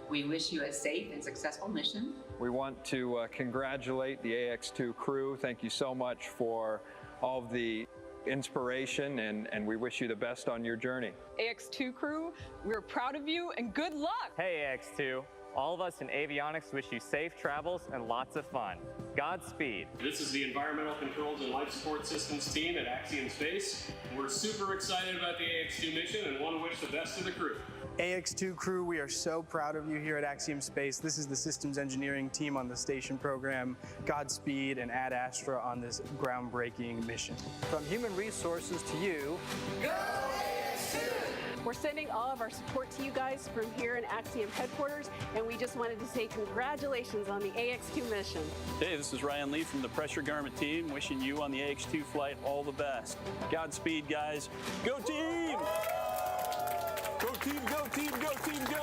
We wish you a safe and successful mission. We want to congratulate the AX2 crew. Thank you so much for all of the inspiration, and we wish you the best on your journey. AX2 crew, we're proud of you and good luck! Hey AX2, all of us in avionics wish you safe travels and lots of fun. Godspeed. This is the Environmental Controls and Life Support Systems team at Axiom Space. We're super excited about the AX2 mission and want to wish the best to the crew. AX2 crew, we are so proud of you here at Axiom Space. This is the systems engineering team on the station program. Godspeed and Ad Astra on this groundbreaking mission. From human resources to you, go AX2! We're sending all of our support to you guys from here in Axiom headquarters, and we just wanted to say congratulations on the AX2 mission. Hey, this is Ryan Lee from the Pressure Garment team, wishing you on the AX2 flight all the best. Godspeed, guys. Go team! Go team, go team, go team, go!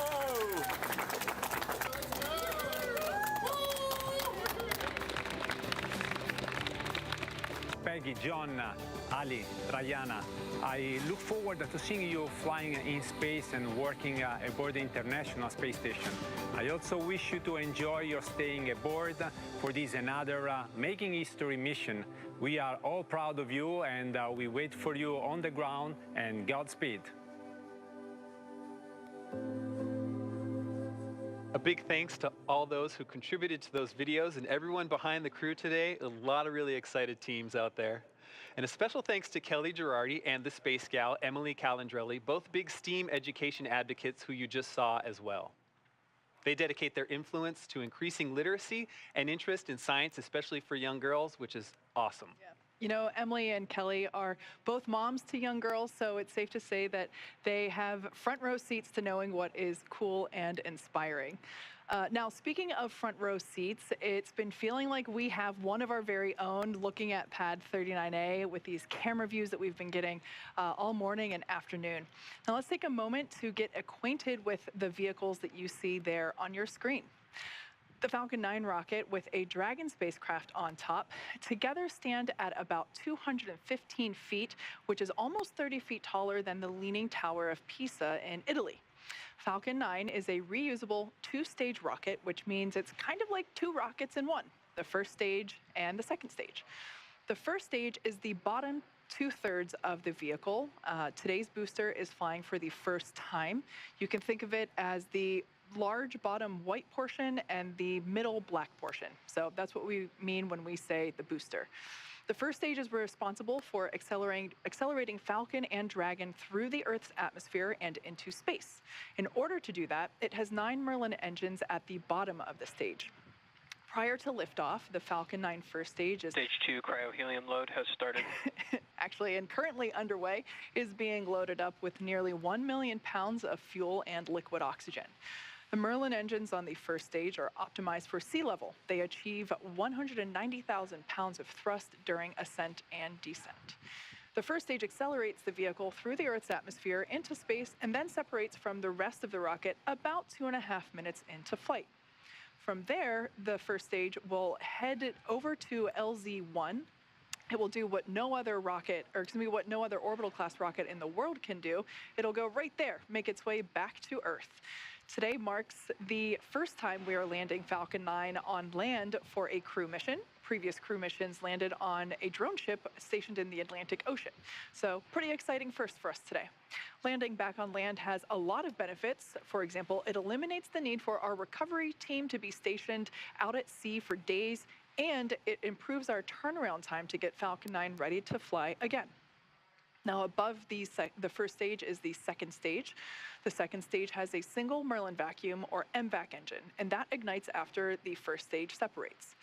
Peggy, John, Ali, Rayana, I look forward to seeing you flying in space and working aboard the International Space Station. I also wish you to enjoy your staying aboard for this another Making History mission. We are all proud of you, and we wait for you on the ground, and Godspeed. A big thanks to all those who contributed to those videos and everyone behind the crew today. A lot of really excited teams out there. And a special thanks to Kelly Girardi and the Space Gal, Emily Calandrelli, both big STEAM education advocates who you just saw as well. They dedicate their influence to increasing literacy and interest in science, especially for young girls, which is awesome. Yeah. You know, Emily and Kelly are both moms to young girls, so it's safe to say that they have front row seats to knowing what is cool and inspiring. Now, speaking of front row seats, it's been feeling like we have one of our very own looking at Pad 39A with these camera views that we've been getting all morning and afternoon. Now, let's take a moment to get acquainted with the vehicles that you see there on your screen. The Falcon 9 rocket with a Dragon spacecraft on top together stand at about 215 feet, which is almost 30 feet taller than the Leaning Tower of Pisa in Italy. Falcon 9 is a reusable two-stage rocket, which means it's kind of like two rockets in one, the first stage and the second stage. The first stage is the bottom two-thirds of the vehicle. Today's booster is flying for the first time. You can think of it as the large bottom white portion and the middle black portion. So that's what we mean when we say the booster. The first stage is responsible for accelerating Falcon and Dragon through the Earth's atmosphere and into space. In order to do that, it has 9 Merlin engines at the bottom of the stage. Prior to liftoff, the Falcon 9 first stage is... Stage 2 cryohelium load has started. Actually, and currently underway, is being loaded up with nearly 1 million pounds of fuel and liquid oxygen. The Merlin engines on the first stage are optimized for sea level. They achieve 190,000 pounds of thrust during ascent and descent. The first stage accelerates the vehicle through the Earth's atmosphere into space and then separates from the rest of the rocket about 2.5 minutes into flight. From there, the first stage will head over to LZ-1. It will do what no other rocket, or excuse me, what no other orbital class rocket in the world can do. It'll go right there, make its way back to Earth. Today marks the first time we are landing Falcon 9 on land for a crew mission. Previous crew missions landed on a drone ship stationed in the Atlantic Ocean. So pretty exciting first for us today. Landing back on land has a lot of benefits. For example, it eliminates the need for our recovery team to be stationed out at sea for days, and it improves our turnaround time to get Falcon 9 ready to fly again. Now, above the first stage is the second stage. The second stage has a single Merlin vacuum, or MVAC engine, and that ignites after the first stage separates.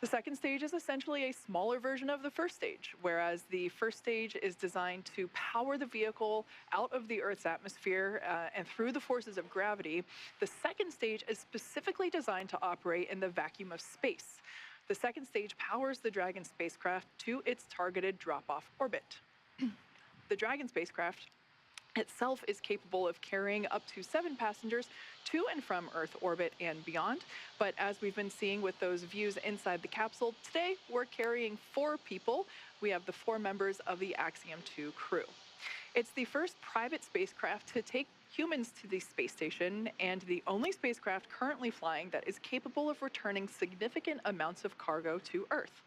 The second stage is essentially a smaller version of the first stage, whereas the first stage is designed to power the vehicle out of the Earth's atmosphere and through the forces of gravity. The second stage is specifically designed to operate in the vacuum of space. The second stage powers the Dragon spacecraft to its targeted drop-off orbit. The Dragon spacecraft itself is capable of carrying up to 7 passengers to and from Earth orbit and beyond. But as we've been seeing with those views inside the capsule, today we're carrying 4 people. We have the 4 members of the Axiom 2 crew. It's the first private spacecraft to take humans to the space station and the only spacecraft currently flying that is capable of returning significant amounts of cargo to Earth.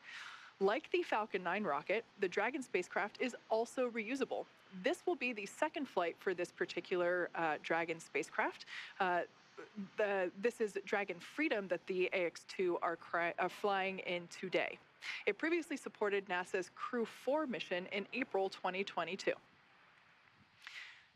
Like the Falcon 9 rocket, the Dragon spacecraft is also reusable. This will be the second flight for this particular Dragon spacecraft. This is Dragon Freedom that the AX-2 are flying in today. It previously supported NASA's Crew 4 mission in April 2022.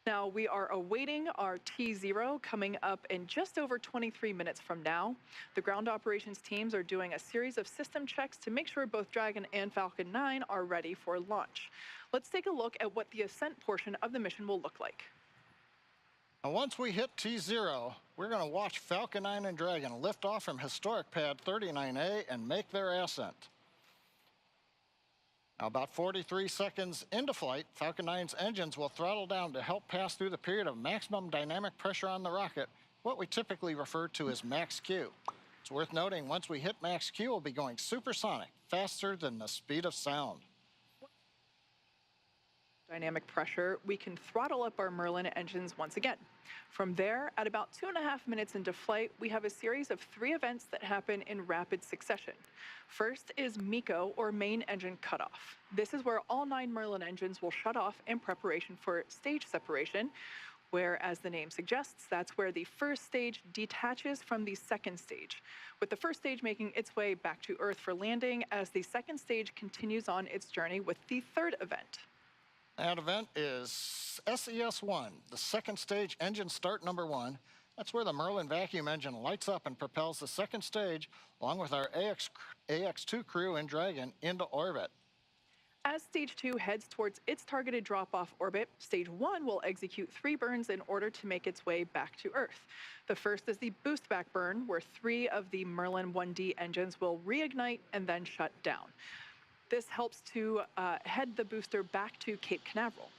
Now, we are awaiting our T0 coming up in just over 23 minutes from now. The ground operations teams are doing a series of system checks to make sure both Dragon and Falcon 9 are ready for launch. Let's take a look at what the ascent portion of the mission will look like. Now, once we hit T0, we're going to watch Falcon 9 and Dragon lift off from historic Pad 39A and make their ascent. Now, about 43 seconds into flight, Falcon 9's engines will throttle down to help pass through the period of maximum dynamic pressure on the rocket, what we typically refer to as max Q. It's worth noting, once we hit max Q, we'll be going supersonic, faster than the speed of sound. Dynamic pressure, we can throttle up our Merlin engines once again. From there, at about 2.5 minutes into flight, we have a series of 3 events that happen in rapid succession. First is MECO, or main engine cutoff. This is where all 9 Merlin engines will shut off in preparation for stage separation. where, as the name suggests, that's where the first stage detaches from the second stage, with the first stage making its way back to Earth for landing as the second stage continues on its journey with the third event. That event is SES-1, the second stage engine start number 1. That's where the Merlin vacuum engine lights up and propels the second stage, along with our AX2 crew and Dragon, into orbit. As Stage 2 heads towards its targeted drop-off orbit, Stage 1 will execute 3 burns in order to make its way back to Earth. The first is the boost back burn, where 3 of the Merlin 1D engines will reignite and then shut down. This helps to head the booster back to Cape Canaveral.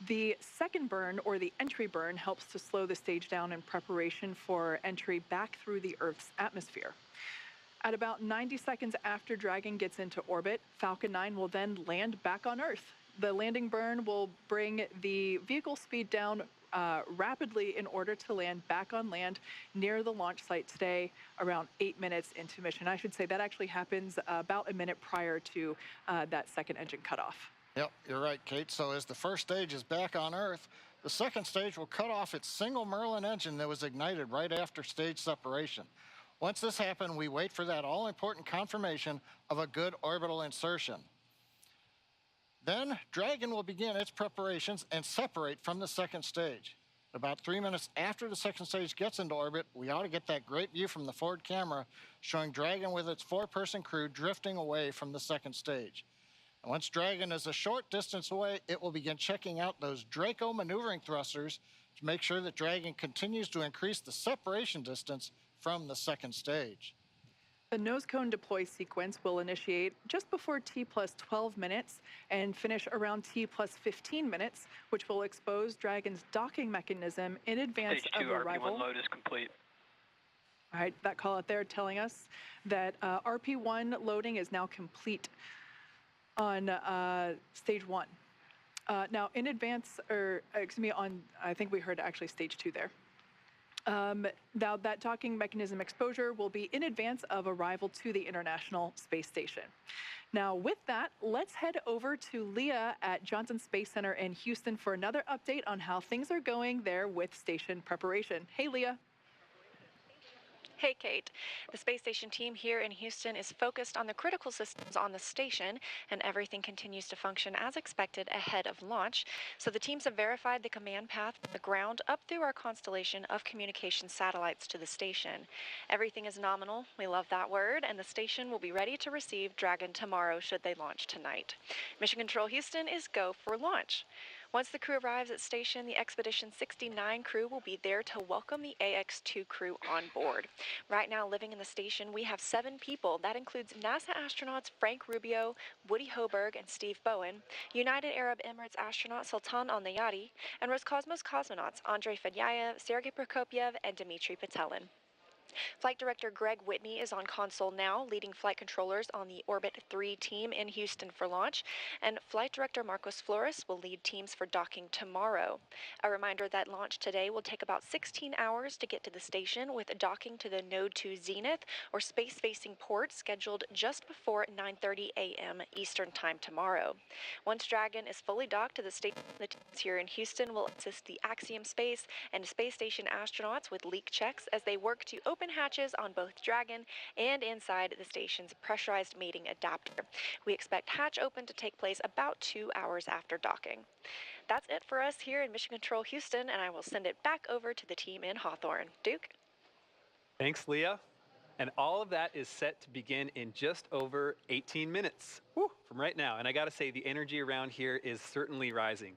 The second burn, or the entry burn, helps to slow the stage down in preparation for entry back through the Earth's atmosphere. At about 90 seconds after Dragon gets into orbit, Falcon 9 will then land back on Earth. The landing burn will bring the vehicle speed down rapidly in order to land back on land near the launch site today, around 8 minutes into mission. I should say that actually happens about a minute prior to that second engine cutoff. Yep, you're right, Kate. So as the first stage is back on Earth, the second stage will cut off its single Merlin engine that was ignited right after stage separation. Once this happens, we wait for that all-important confirmation of a good orbital insertion. Then Dragon will begin its preparations and separate from the second stage. About 3 minutes after the second stage gets into orbit, we ought to get that great view from the forward camera showing Dragon with its 4-person crew drifting away from the second stage. And once Dragon is a short distance away, it will begin checking out those Draco maneuvering thrusters to make sure that Dragon continues to increase the separation distance from the second stage. The nose cone deploy sequence will initiate just before T plus 12 minutes and finish around T plus 15 minutes, which will expose Dragon's docking mechanism in advance Stage of 2 arrival. RP1 load is complete. All right, that call out there telling us that RP1 loading is now complete on Stage 1. Now, in advance, or excuse me, on, I think we heard actually Stage 2 there. Now, that docking mechanism exposure will be in advance of arrival to the International Space Station. Now, with that, let's head over to Leah at Johnson Space Center in Houston for another update on how things are going there with station preparation. Hey, Leah. Hey, Kate. The space station team here in Houston is focused on the critical systems on the station, and everything continues to function as expected ahead of launch. So the teams have verified the command path from the ground up through our constellation of communication satellites to the station. Everything is nominal, we love that word, and the station will be ready to receive Dragon tomorrow should they launch tonight. Mission Control Houston is go for launch. Once the crew arrives at station, the Expedition 69 crew will be there to welcome the AX2 crew on board. Right now, living in the station, we have 7 people. That includes NASA astronauts Frank Rubio, Woody Hoburg, and Steve Bowen, United Arab Emirates astronaut Sultan Al-Nayati, and Roscosmos cosmonauts Andrei Fedyayev, Sergei Prokopyev, and Dmitry Petelin. Flight Director Greg Whitney is on console now, leading flight controllers on the Orbit 3 team in Houston for launch, and Flight Director Marcos Flores will lead teams for docking tomorrow. A reminder that launch today will take about 16 hours to get to the station, with docking to the Node 2 Zenith, or space-facing port, scheduled just before 9:30 a.m. Eastern Time tomorrow. Once Dragon is fully docked to the station, the teams here in Houston will assist the Axiom space and space station astronauts with leak checks as they work to open hatches on both Dragon and inside the station's pressurized mating adapter. We expect hatch open to take place about 2 hours after docking. That's it for us here in Mission Control Houston, and I will send it back over to the team in Hawthorne. Duke? Thanks, Leah. And all of that is set to begin in just over 18 minutes from right now. And I got to say, the energy around here is certainly rising.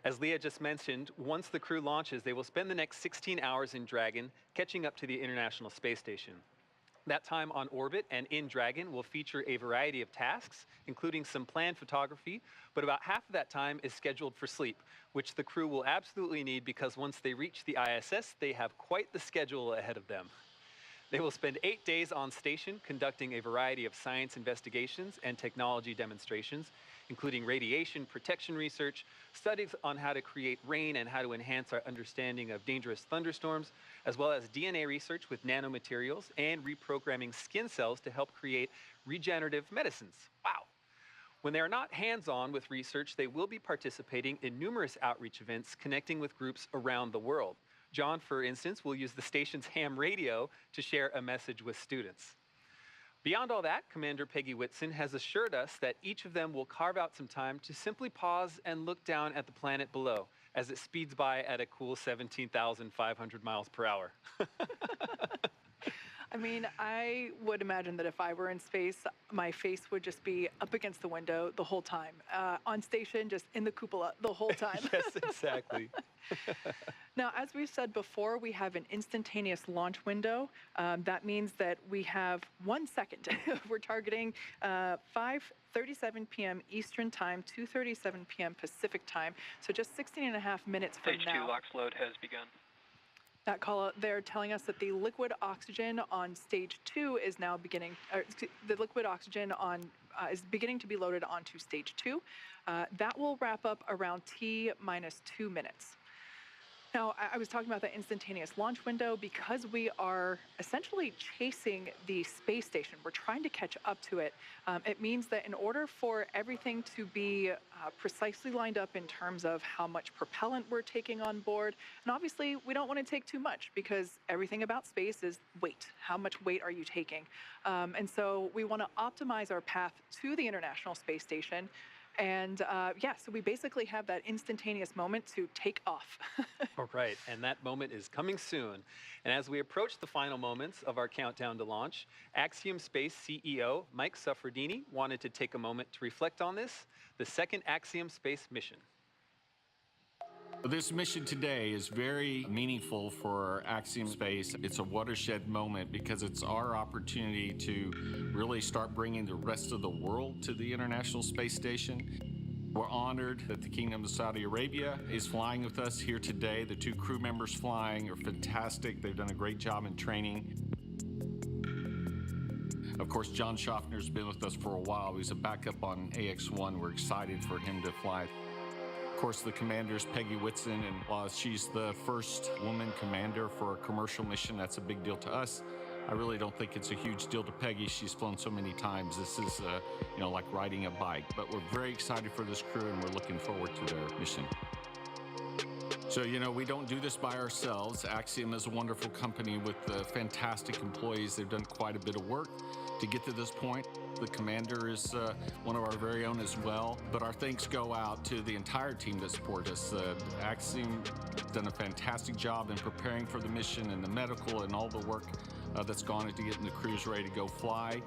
As Leah just mentioned, once the crew launches, they will spend the next 16 hours in Dragon, catching up to the International Space Station. That time on orbit and in Dragon will feature a variety of tasks, including some planned photography, but about half of that time is scheduled for sleep, which the crew will absolutely need because once they reach the ISS, they have quite the schedule ahead of them. They will spend 8 days on station conducting a variety of science investigations and technology demonstrations, including radiation protection research, studies on how to create rain and how to enhance our understanding of dangerous thunderstorms, as well as DNA research with nanomaterials and reprogramming skin cells to help create regenerative medicines. Wow. When they are not hands-on with research, they will be participating in numerous outreach events connecting with groups around the world. John, for instance, will use the station's ham radio to share a message with students. Beyond all that, Commander Peggy Whitson has assured us that each of them will carve out some time to simply pause and look down at the planet below as it speeds by at a cool 17,500 miles per hour. I mean, I would imagine that if I were in space, my face would just be up against the window the whole time. On station, just in the cupola the whole time. Yes, exactly. Now, as we've said before, we have an instantaneous launch window. That means that we have 1 second. We're targeting 5:37 p.m. Eastern Time, 2:37 p.m. Pacific Time. So just 16.5 minutes from Stage now. 2 LOX load has begun. That call, they're telling us that the liquid oxygen on stage 2 is now beginning, the liquid oxygen on is beginning to be loaded onto stage 2. That will wrap up around T minus 2 minutes. Now, I was talking about the instantaneous launch window because we are essentially chasing the space station. We're trying to catch up to it. It means that in order for everything to be precisely lined up in terms of how much propellant we're taking on board, and obviously we don't want to take too much because everything about space is weight. How much weight are you taking? And so we want to optimize our path to the International Space Station. And yeah, so we basically have that instantaneous moment to take off. All right, and that moment is coming soon. And as we approach the final moments of our countdown to launch, Axiom Space CEO Mike Suffredini wanted to take a moment to reflect on this, the second Axiom Space mission. This mission today is very meaningful for Axiom Space. It's a watershed moment because it's our opportunity to really start bringing the rest of the world to the International Space Station. We're honored that the Kingdom of Saudi Arabia is flying with us here today. The 2 crew members flying are fantastic. They've done a great job in training. Of course, John Schaffner's been with us for a while. He's a backup on AX-1. We're excited for him to fly. Of course, the commander's Peggy Whitson, and while she's the first woman commander for a commercial mission, that's a big deal to us. I really don't think it's a huge deal to Peggy. She's flown so many times. This is, like riding a bike. But we're very excited for this crew, and we're looking forward to their mission. So, we don't do this by ourselves. Axiom is a wonderful company with fantastic employees. They've done quite a bit of work to get to this point. The commander is one of our very own as well. But our thanks go out to the entire team that support us. Axiom done a fantastic job in preparing for the mission and the medical and all the work that's gone into getting the crews ready to go fly.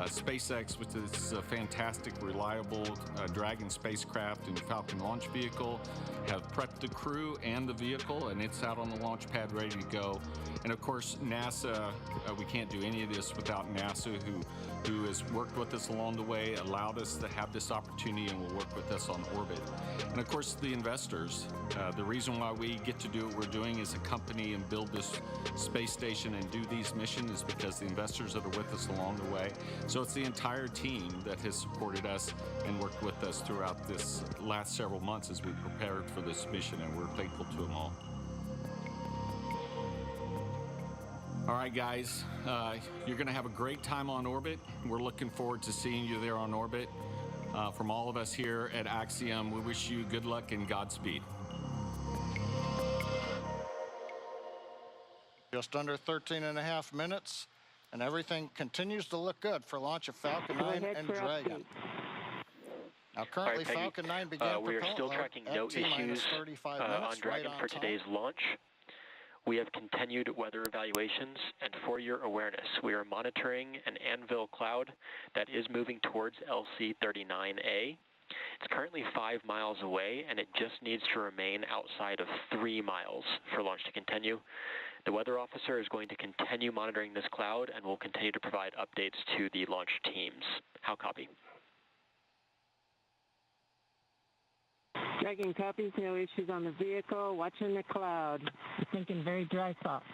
SpaceX, with its fantastic, reliable Dragon spacecraft and Falcon launch vehicle, have prepped the crew and the vehicle, and it's out on the launch pad ready to go. And of course, NASA, we can't do any of this without NASA, who has worked with us along the way, allowed us to have this opportunity, and will work with us on orbit. And of course, the investors. The reason why we get to do what we're doing as a company and build this space station and do these missions is because the investors that are with us along the way. So it's the entire team that has supported us and worked with us throughout this last several months as we prepared for this mission, and we're thankful to them all. All right, guys, you're going to have a great time on orbit. We're looking forward to seeing you there on orbit. From all of us here at Axiom, we wish you good luck and Godspeed. Just under 13.5 minutes, and everything continues to look good for launch of Falcon 9 and Dragon. Now, currently, Peggy, Falcon 9 began we are still tracking no issues on Dragon for today's launch. We have continued weather evaluations, and for your awareness, we are monitoring an anvil cloud that is moving towards LC-39A. It's currently 5 miles away, and it just needs to remain outside of 3 miles for launch to continue. The weather officer is going to continue monitoring this cloud and will continue to provide updates to the launch teams. How copy? Dragon copies, no issues on the vehicle, watching the cloud. I'm thinking very dry spot.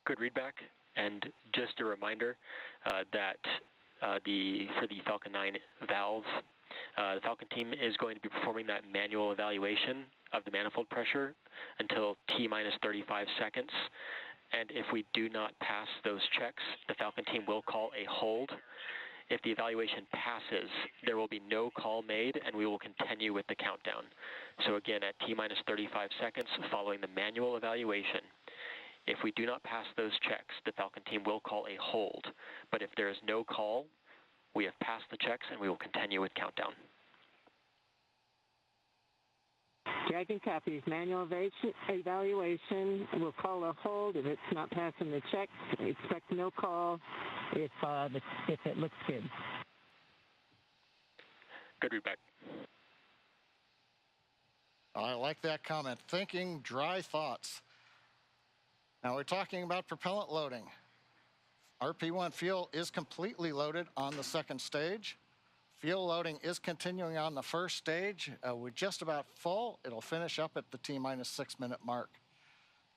Good readback, and just a reminder that for the Falcon 9 valve, the Falcon team is going to be performing that manual evaluation of the manifold pressure until T-minus 35 seconds. And if we do not pass those checks, the Falcon team will call a hold. If the evaluation passes, there will be no call made, and we will continue with the countdown. So again, at T-minus 35 seconds following the manual evaluation, if we do not pass those checks, the Falcon team will call a hold. But if there is no call, we have passed the checks, and we will continue with countdown. Dragon copies. Manual evaluation. We'll call a hold if it's not passing the checks. Expect no call if it looks good. Good read back. I like that comment. Thinking dry thoughts. Now we're talking about propellant loading. RP1 fuel is completely loaded on the second stage. Fuel loading is continuing on the first stage. We're just about full. It'll finish up at the T-minus 6-minute mark.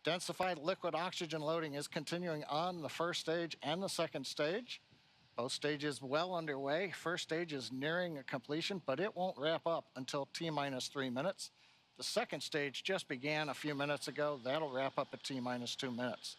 Densified liquid oxygen loading is continuing on the first stage and the second stage. Both stages well underway. First stage is nearing a completion, but it won't wrap up until T-minus 3 minutes. The second stage just began a few minutes ago. That'll wrap up at T-minus 2 minutes.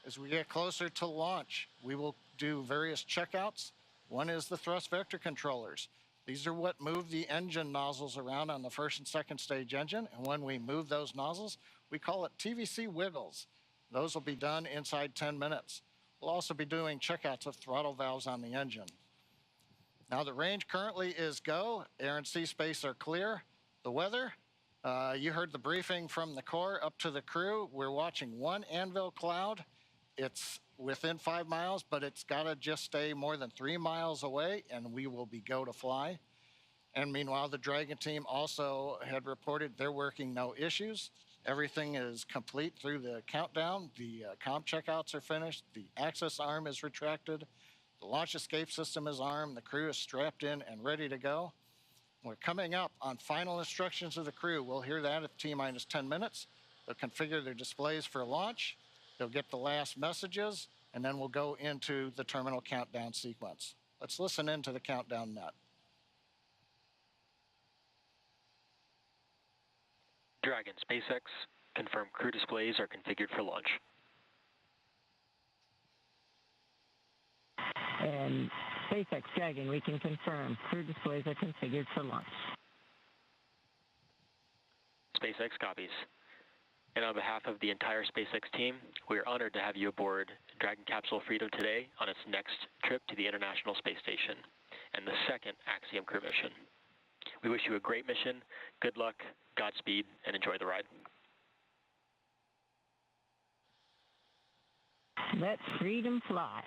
As we get closer to launch, we will do various checkouts. One is the thrust vector controllers. These are what move the engine nozzles around on the first and second stage engine. And when we move those nozzles, we call it TVC wiggles. Those will be done inside 10 minutes. We'll also be doing checkouts of throttle valves on the engine. Now the range currently is go. Air and sea space are clear. The weather, you heard the briefing from the Corps up to the crew. We're watching one anvil cloud. It's within 5 miles, but it's got to just stay more than 3 miles away, and we will be go to fly. And meanwhile, the Dragon team also had reported they're working no issues. Everything is complete through the countdown. The comp checkouts are finished. The access arm is retracted. The launch escape system is armed. The crew is strapped in and ready to go. We're coming up on final instructions of the crew. We'll hear that at T-minus 10 minutes. They'll configure their displays for launch. They'll get the last messages, and then we'll go into the terminal countdown sequence. Let's listen into the countdown net. Dragon SpaceX, confirm crew displays are configured for launch. And SpaceX Dragon, we can confirm crew displays are configured for launch. SpaceX copies. And on behalf of the entire SpaceX team, we are honored to have you aboard Dragon Capsule Freedom today on its next trip to the International Space Station and the second Axiom crew mission. We wish you a great mission, good luck, Godspeed, and enjoy the ride. Let freedom fly.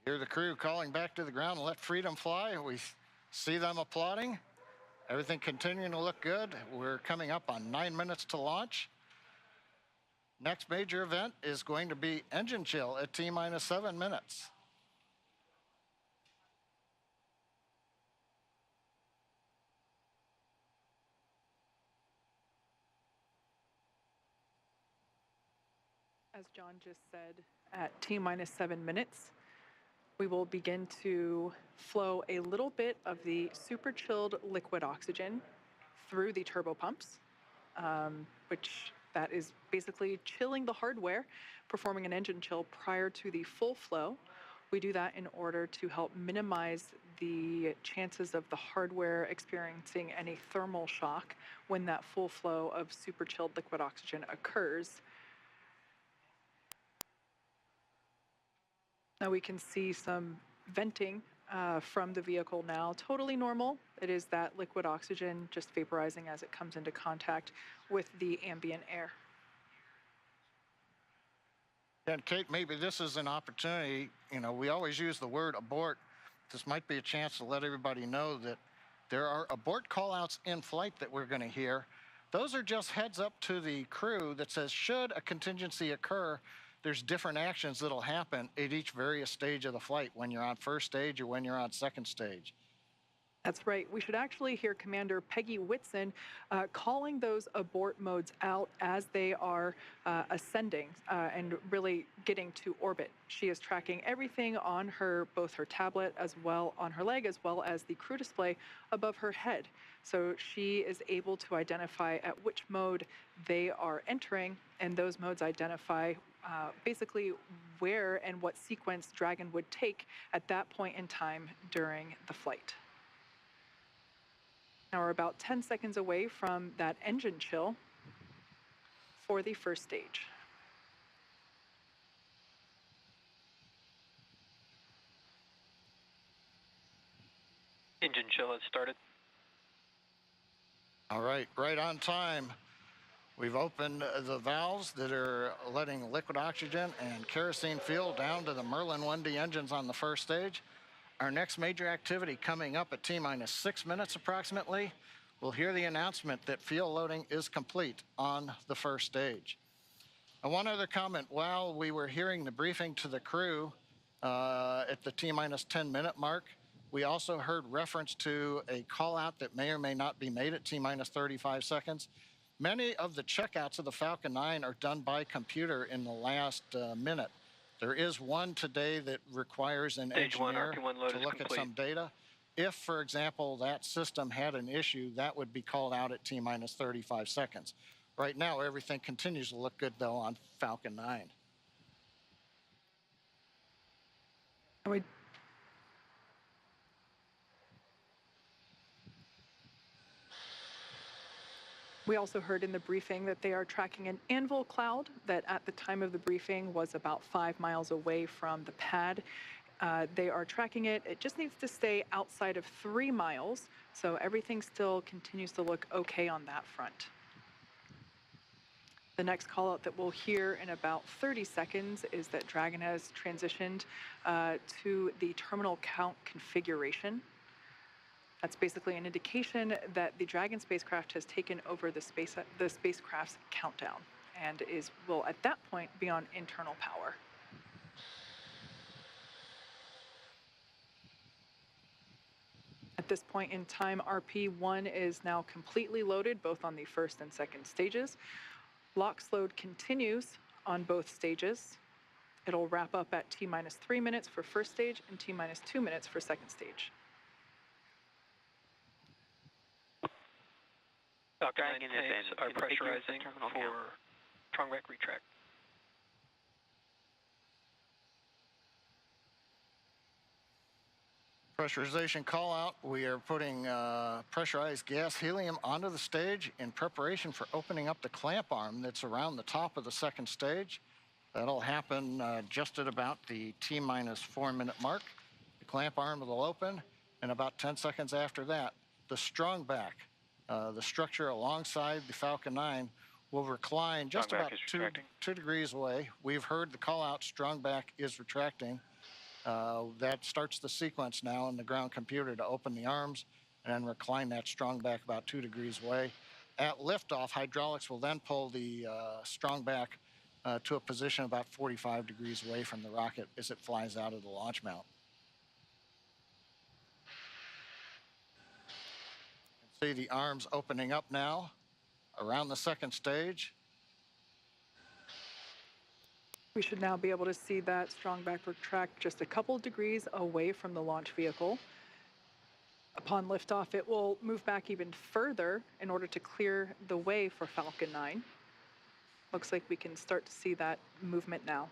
Hear the crew calling back to the ground, let freedom fly. We see them applauding. Everything continuing to look good. We're coming up on 9 minutes to launch. Next major event is going to be engine chill at T-minus 7 minutes. As John just said, at T-minus 7 minutes, we will begin to flow a little bit of the super chilled liquid oxygen through the turbo pumps, which that is basically chilling the hardware, performing an engine chill prior to the full flow. We do that in order to help minimize the chances of the hardware experiencing any thermal shock when that full flow of super chilled liquid oxygen occurs. Now we can see some venting from the vehicle now, totally normal. It is that liquid oxygen just vaporizing as it comes into contact with the ambient air. And Kate, maybe this is an opportunity. You know, we always use the word abort. This might be a chance to let everybody know that there are abort callouts in flight that we're going to hear. Those are just heads up to the crew that says, should a contingency occur, there's different actions that'll happen at each various stage of the flight when you're on first stage or when you're on second stage. That's right. We should actually hear Commander Peggy Whitson calling those abort modes out as they are ascending and really getting to orbit. She is tracking everything on both her tablet as well on her leg, as well as the crew display above her head. So she is able to identify at which mode they are entering, and those modes identify basically where and what sequence Dragon would take at that point in time during the flight. Now we're about 10 seconds away from that engine chill for the first stage. Engine chill has started. All right, right on time. We've opened the valves that are letting liquid oxygen and kerosene fuel down to the Merlin 1D engines on the first stage. Our next major activity coming up at T-minus 6 minutes approximately. We'll hear the announcement that fuel loading is complete on the first stage. And one other comment, while we were hearing the briefing to the crew at the T-minus 10 minute mark, we also heard reference to a call out that may or may not be made at T-minus 35 seconds. Many of the checkouts of the Falcon 9 are done by computer in the last minute. There is one today that requires an engineer to look at some data. If, for example, that system had an issue, that would be called out at T-minus 35 seconds. Right now, everything continues to look good, though, on Falcon 9. We also heard in the briefing that they are tracking an anvil cloud that at the time of the briefing was about 5 miles away from the pad. They are tracking it. It just needs to stay outside of 3 miles, so everything still continues to look okay on that front. The next call out that we'll hear in about 30 seconds is that Dragon has transitioned to the terminal count configuration. That's basically an indication that the Dragon spacecraft has taken over the spacecraft's countdown and will at that point be on internal power. At this point in time, RP-1 is now completely loaded, both on the first and second stages. LOX load continues on both stages. It'll wrap up at T-minus 3 minutes for first stage and T-minus 2 minutes for second stage. Dragon tanks are pressurizing for Trongwreck retract. Pressurization call out. We are putting pressurized gas helium onto the stage in preparation for opening up the clamp arm that's around the top of the second stage. That'll happen just at about the T-minus 4 minute mark. The clamp arm will open, and about 10 seconds after that, the strong back, the structure alongside the Falcon 9, will recline just about 2 degrees away. We've heard the call out, strong back is retracting. That starts the sequence now in the ground computer to open the arms and then recline that strong back about 2 degrees away. At liftoff, hydraulics will then pull the strong back to a position about 45 degrees away from the rocket as it flies out of the launch mount. See the arms opening up now around the second stage. We should now be able to see that strong back retract just a couple degrees away from the launch vehicle. Upon liftoff, it will move back even further in order to clear the way for Falcon 9. Looks like we can start to see that movement now.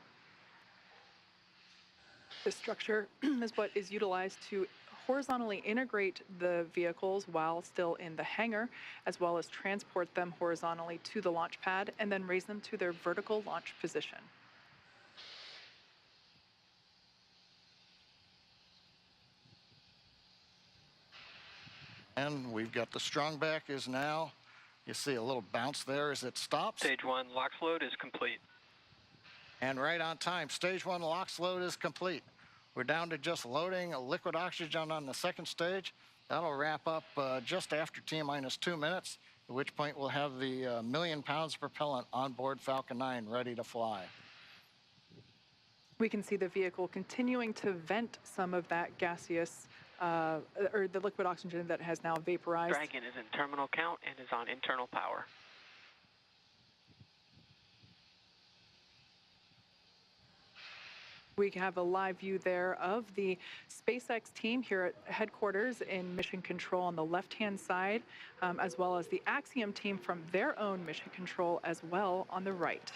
This structure is what is utilized to horizontally integrate the vehicles while still in the hangar, as well as transport them horizontally to the launch pad and then raise them to their vertical launch position. And we've got the strong back is now, you see a little bounce there as it stops. Stage 1 LOX load is complete. And right on time, stage 1 LOX load is complete. We're down to just loading a liquid oxygen on the second stage. That'll wrap up just after T-minus 2 minutes, at which point we'll have the 1 million pounds of propellant on board Falcon 9 ready to fly. We can see the vehicle continuing to vent some of that gaseous or the liquid oxygen that has now vaporized. Dragon is in terminal count and is on internal power. We have a live view there of the SpaceX team here at headquarters in mission control on the left-hand side, as well as the Axiom team from their own mission control as well on the right.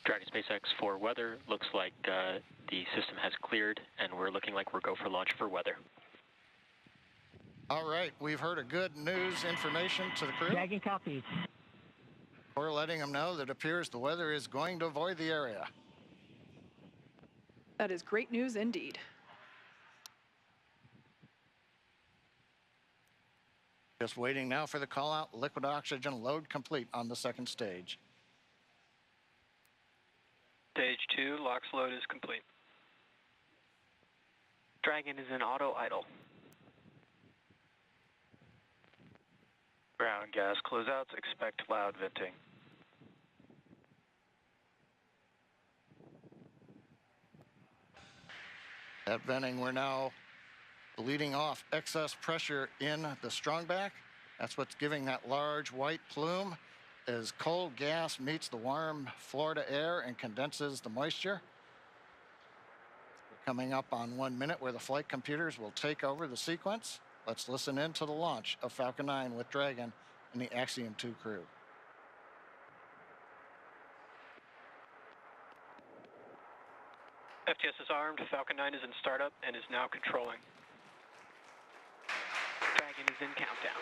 Dragon SpaceX for weather. Looks like the system has cleared, and we're looking like we're go for launch for weather. All right, we've heard a good news information to the crew. Dragon copies. We're letting them know that it appears the weather is going to avoid the area. That is great news indeed. Just waiting now for the call out. Liquid oxygen load complete on the second stage. Stage 2, LOX load is complete. Dragon is in auto idle. Ground gas closeouts, expect loud venting. At venting, we're now bleeding off excess pressure in the strongback. That's what's giving that large white plume as cold gas meets the warm Florida air and condenses the moisture. We're coming up on 1 minute where the flight computers will take over the sequence. Let's listen in to the launch of Falcon 9 with Dragon and the Axiom 2 crew. FTS is armed, Falcon 9 is in startup and is now controlling. Dragon is in countdown.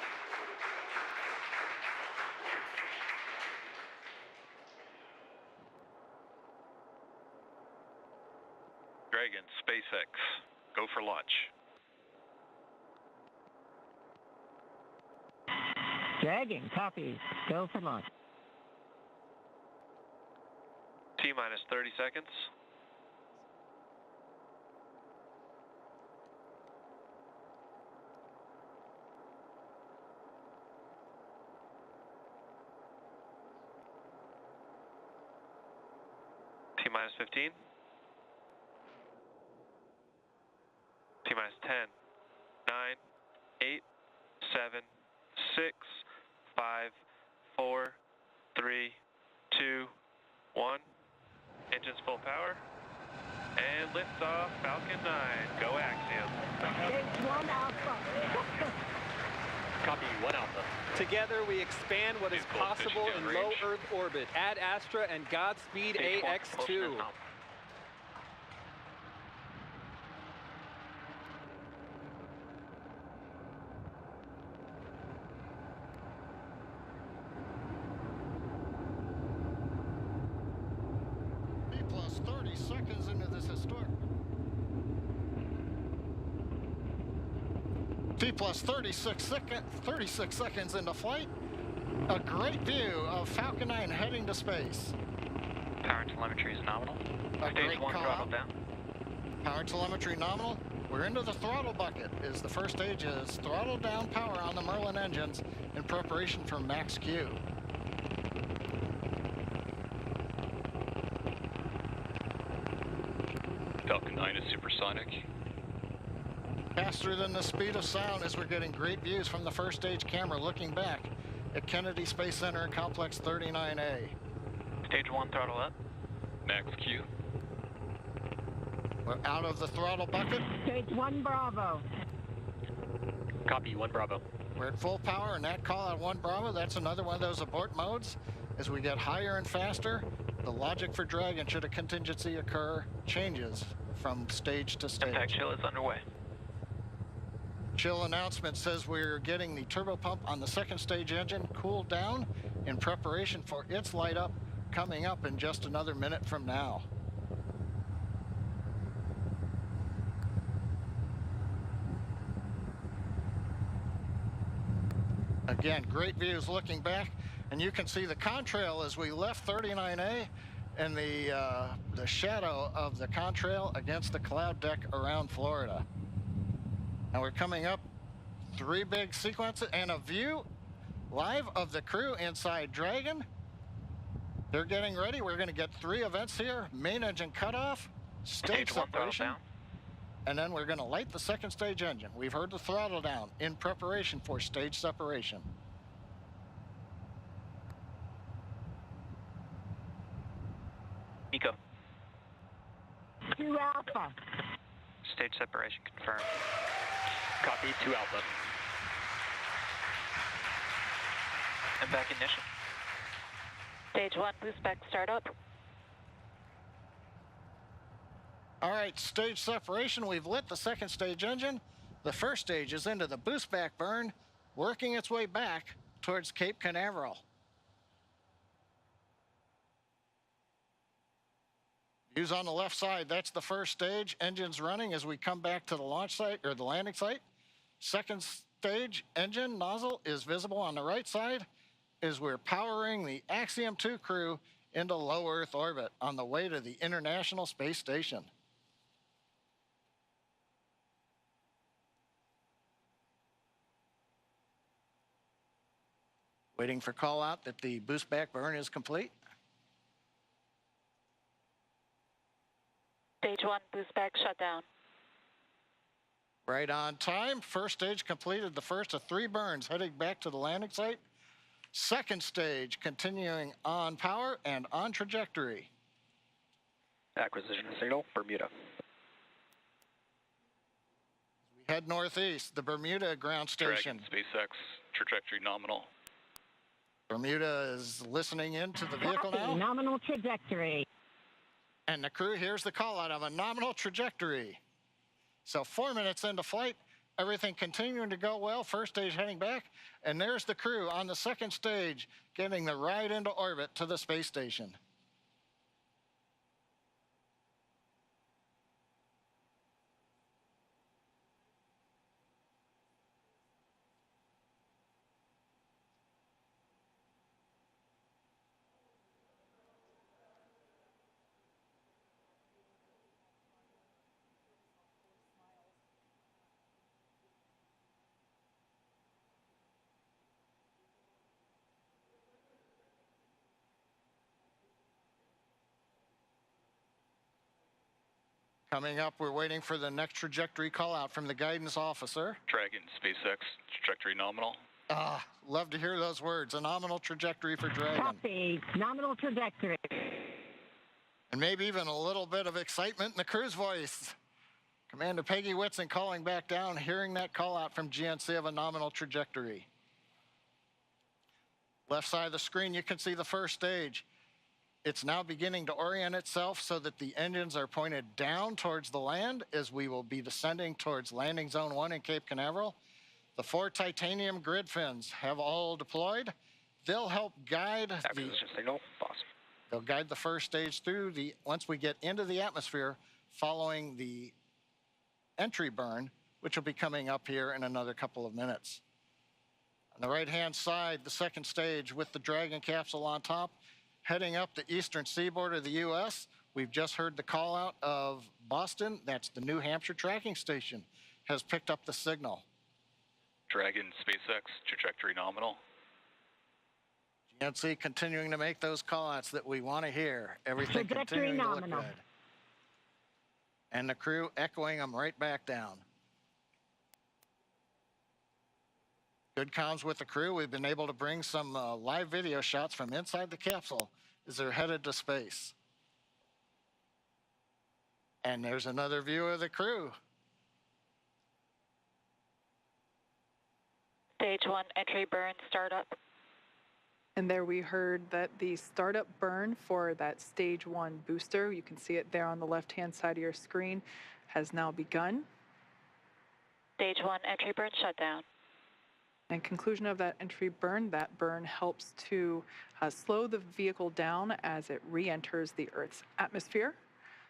Dragon, SpaceX, go for launch. Dragon, copy. Go for launch. T-minus 30 seconds. T-minus 15. T-minus 10, 9, 8, 7, 6, 5, 4, 3, 2, 1. Engines full power. And liftoff, Falcon 9. Go Axiom. It's 1 Alpha. Copy 1 Alpha. Together we expand what is possible in low Earth orbit. Ad Astra and Godspeed AX2. Plus 30 seconds into this historic. T plus 36 seconds into flight. A great view of Falcon 9 heading to space. Power telemetry is nominal. Stage 1 throttle down. Power telemetry nominal. We're into the throttle bucket as the first stage is throttle down power on the Merlin engines in preparation for max Q. Falcon 9 is supersonic. Faster than the speed of sound as we're getting great views from the first stage camera looking back at Kennedy Space Center and Complex 39A. Stage 1 throttle up. Max Q. We're out of the throttle bucket. Stage 1 Bravo. Copy 1 Bravo. We're at full power and that call out 1 Bravo, that's another one of those abort modes. As we get higher and faster, the logic for Dragon, should a contingency occur, changes from stage to stage. Impact chill is underway. Chill announcement says we're getting the turbopump on the second stage engine cooled down in preparation for its light up coming up in just another minute from now. Again, great views looking back, and you can see the contrail as we left 39A and the shadow of the contrail against the cloud deck around Florida. And we're coming up 3 big sequences and a view live of the crew inside Dragon. They're getting ready. We're going to get 3 events here. Main engine cutoff, stage separation, and then we're going to light the second stage engine. We've heard the throttle down in preparation for stage separation. Nico. 2 Alpha. Stage separation confirmed. Copy, 2 Alpha. And back ignition. Stage 1, boost back startup. All right, stage separation. We've lit the second stage engine. The first stage is into the boost back burn, working its way back towards Cape Canaveral. Views on the left side, that's the first stage. Engines running as we come back to the launch site or the landing site. Second stage engine nozzle is visible on the right side as we're powering the Axiom 2 crew into low Earth orbit on the way to the International Space Station. Waiting for call out that the boost back burn is complete. Stage 1, boost back shutdown. Right on time. First stage completed the first of 3 burns heading back to the landing site. Second stage continuing on power and on trajectory. Acquisition signal, Bermuda. We head northeast, the Bermuda ground station. Dragon, SpaceX, trajectory nominal. Bermuda is listening into the vehicle now. Nominal trajectory. And the crew hears the call out of a nominal trajectory. So 4 minutes into flight, everything continuing to go well. First stage heading back, and there's the crew on the second stage getting the ride into orbit to the space station. Coming up, we're waiting for the next trajectory call out from the guidance officer. Dragon, SpaceX, trajectory nominal. Love to hear those words. A nominal trajectory for Dragon. Copy. Nominal trajectory. And maybe even a little bit of excitement in the crew's voice. Commander Peggy Whitson calling back down, hearing that call out from GNC of a nominal trajectory. Left side of the screen, you can see the first stage. It's now beginning to orient itself so that the engines are pointed down towards the land as we will be descending towards landing zone 1 in Cape Canaveral. The 4 titanium grid fins have all deployed. They'll help guide They'll guide the first stage through once we get into the atmosphere following the entry burn, which will be coming up here in another couple of minutes. On the right-hand side, the second stage with the Dragon capsule on top, heading up the eastern seaboard of the U.S. We've just heard the call out of Boston. That's the New Hampshire tracking station, has picked up the signal. Dragon, SpaceX, trajectory nominal. GNC continuing to make those call outs that we want to hear. Everything continuing to look good. And the crew echoing them right back down. Good comms with the crew. We've been able to bring some live video shots from inside the capsule as they're headed to space. And there's another view of the crew. Stage 1, entry burn, startup. And there we heard that the startup burn for that stage 1 booster, you can see it there on the left-hand side of your screen, has now begun. Stage 1, entry burn, shutdown. And conclusion of that entry burn, that burn helps to slow the vehicle down as it re-enters the Earth's atmosphere.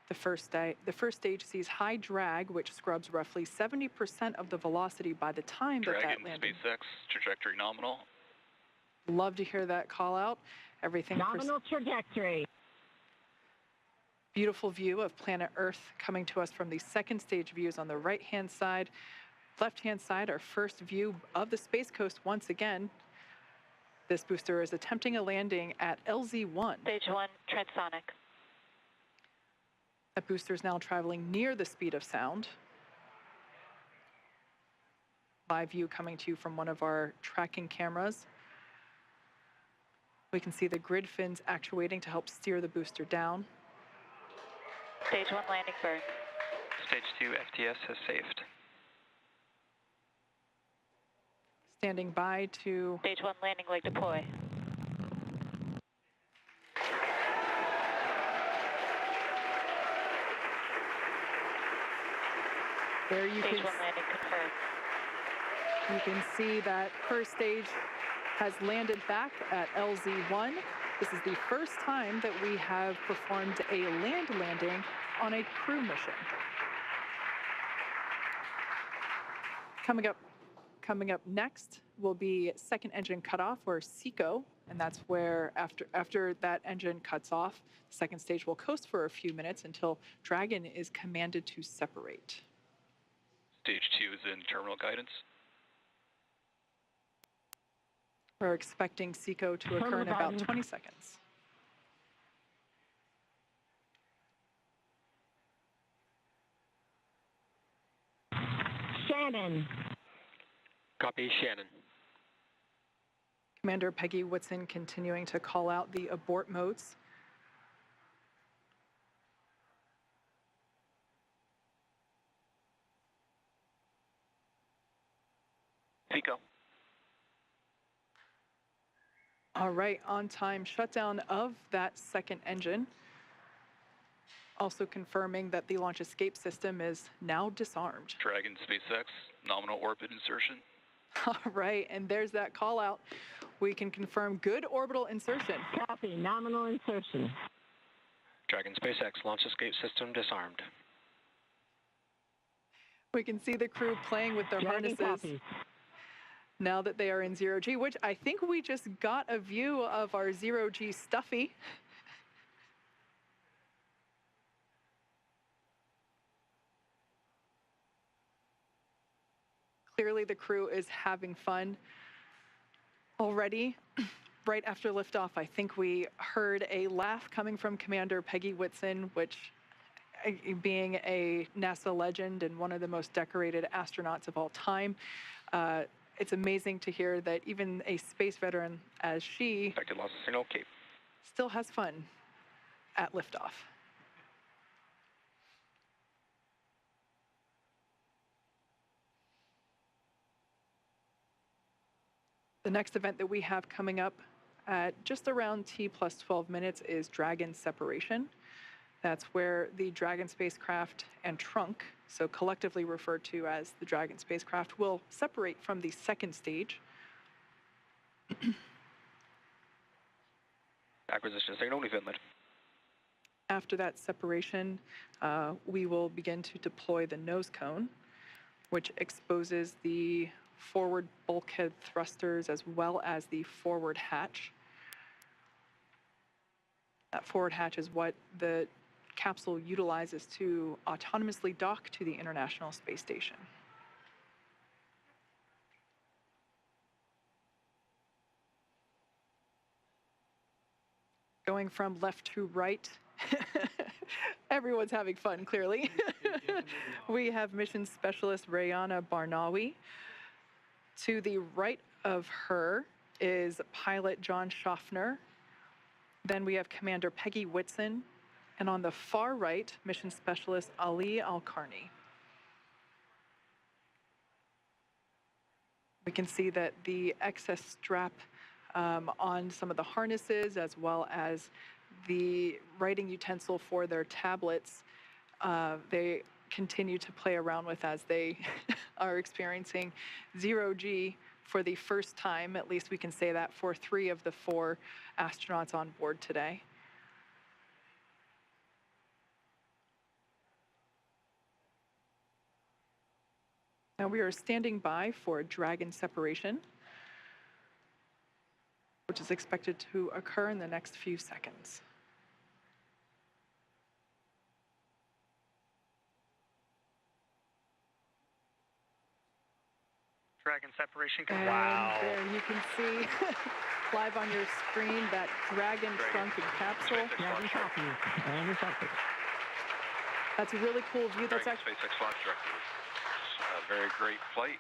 The first stage sees high drag, which scrubs roughly 70% of the velocity by the time that landing. SpaceX, trajectory nominal. Love to hear that call out. Everything nominal trajectory. Beautiful view of planet Earth coming to us from the second stage views on the right-hand side. Left-hand side, our first view of the Space Coast once again. This booster is attempting a landing at LZ1. Stage 1, transonic. That booster is now traveling near the speed of sound. Live view coming to you from one of our tracking cameras. We can see the grid fins actuating to help steer the booster down. Stage 1 landing burn. Stage 2 FTS has saved. Standing by to... Stage 1 landing leg deploy. There you Stage can... 1 landing confirmed. You can see that first stage has landed back at LZ1. This is the first time that we have performed a land landing on a crew mission. Coming up next will be second engine cutoff, or SECO, and that's where after that engine cuts off, the second stage will coast for a few minutes until Dragon is commanded to separate. Stage 2 is in terminal guidance. We're expecting SECO to occur in about 20 seconds. Shannon. Copy, Shannon. Commander Peggy Whitson continuing to call out the abort modes. SECO. All right, on-time shutdown of that second engine. Also confirming that the launch escape system is now disarmed. Dragon SpaceX, nominal orbit insertion. All right, and there's that call out. We can confirm good orbital insertion. Copy, nominal insertion. Dragon SpaceX, launch escape system disarmed. We can see the crew playing with their Dragon harnesses. copy. Now that they are in zero-G, which I think we just got a view of our zero-G Stuffy. Clearly the crew is having fun already. Right after liftoff, I think we heard a laugh coming from Commander Peggy Whitson, which, being a NASA legend and one of the most decorated astronauts of all time, it's amazing to hear that even a space veteran as she Expected loss of signal, Cape. still has fun at liftoff. The next event that we have coming up at just around T+12 minutes is Dragon separation. That's where the Dragon spacecraft and trunk, so collectively referred to as the Dragon spacecraft, will separate from the second stage. Acquisition signal, Newfoundland. After that separation, we will begin to deploy the nose cone, which exposes the forward bulkhead thrusters as well as the forward hatch. That forward hatch is what the capsule utilizes to autonomously dock to the International Space Station. Going from left to right, everyone's having fun, clearly. We have mission specialist Rayana Barnawi. To the right of her is pilot John Schaffner. Then we have Commander Peggy Whitson. And on the far right, mission specialist Ali Al-Karni. We can see that the excess strap on some of the harnesses, as well as the writing utensil for their tablets, they continue to play around with as they are experiencing zero-G for the first time. At least we can say that for 3 of the 4 astronauts on board today. Now we are standing by for Dragon separation, which is expected to occur in the next few seconds. Dragon separation. And Wow. there you can see live on your screen, that Dragon shrunken capsule. That's a really cool view. That's actually SpaceX launch director. A very great flight.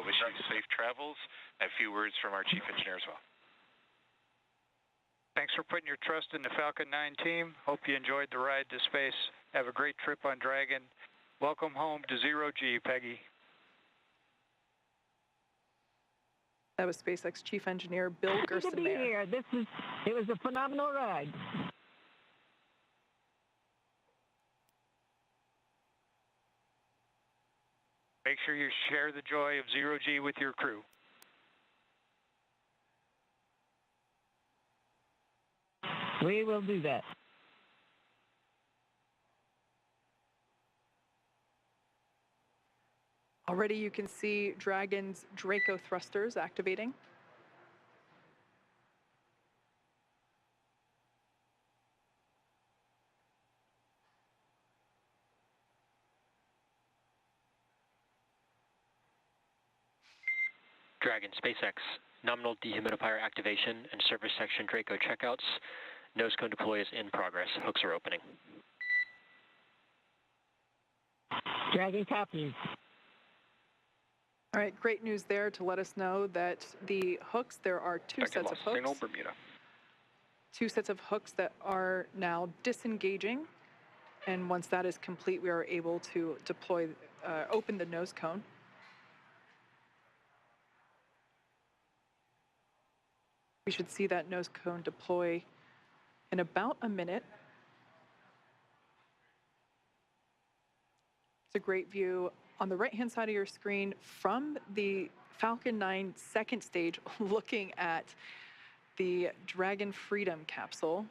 Wish you safe travels. And a few words from our chief engineer as well. Thanks for putting your trust in the Falcon 9 team. Hope you enjoyed the ride to space. Have a great trip on Dragon. Welcome home to Zero G, Peggy. That was SpaceX Chief Engineer Bill Gersten. Happy to be here. It was a phenomenal ride. Make sure you share the joy of Zero G with your crew. We will do that. Already you can see Dragon's Draco thrusters activating. Dragon SpaceX, nominal dehumidifier activation and service section Draco checkouts. Nose cone deploy is in progress. Hooks are opening. Dragon copies. All right, great news there to let us know that the hooks, there are two sets of hooks. Signal, Bermuda. Two sets of hooks that are now disengaging. And once that is complete, we are able to deploy, open the nose cone. We should see that nose cone deploy in about a minute. It's a great view on the right-hand side of your screen from the Falcon 9 second stage, looking at the Dragon Freedom capsule.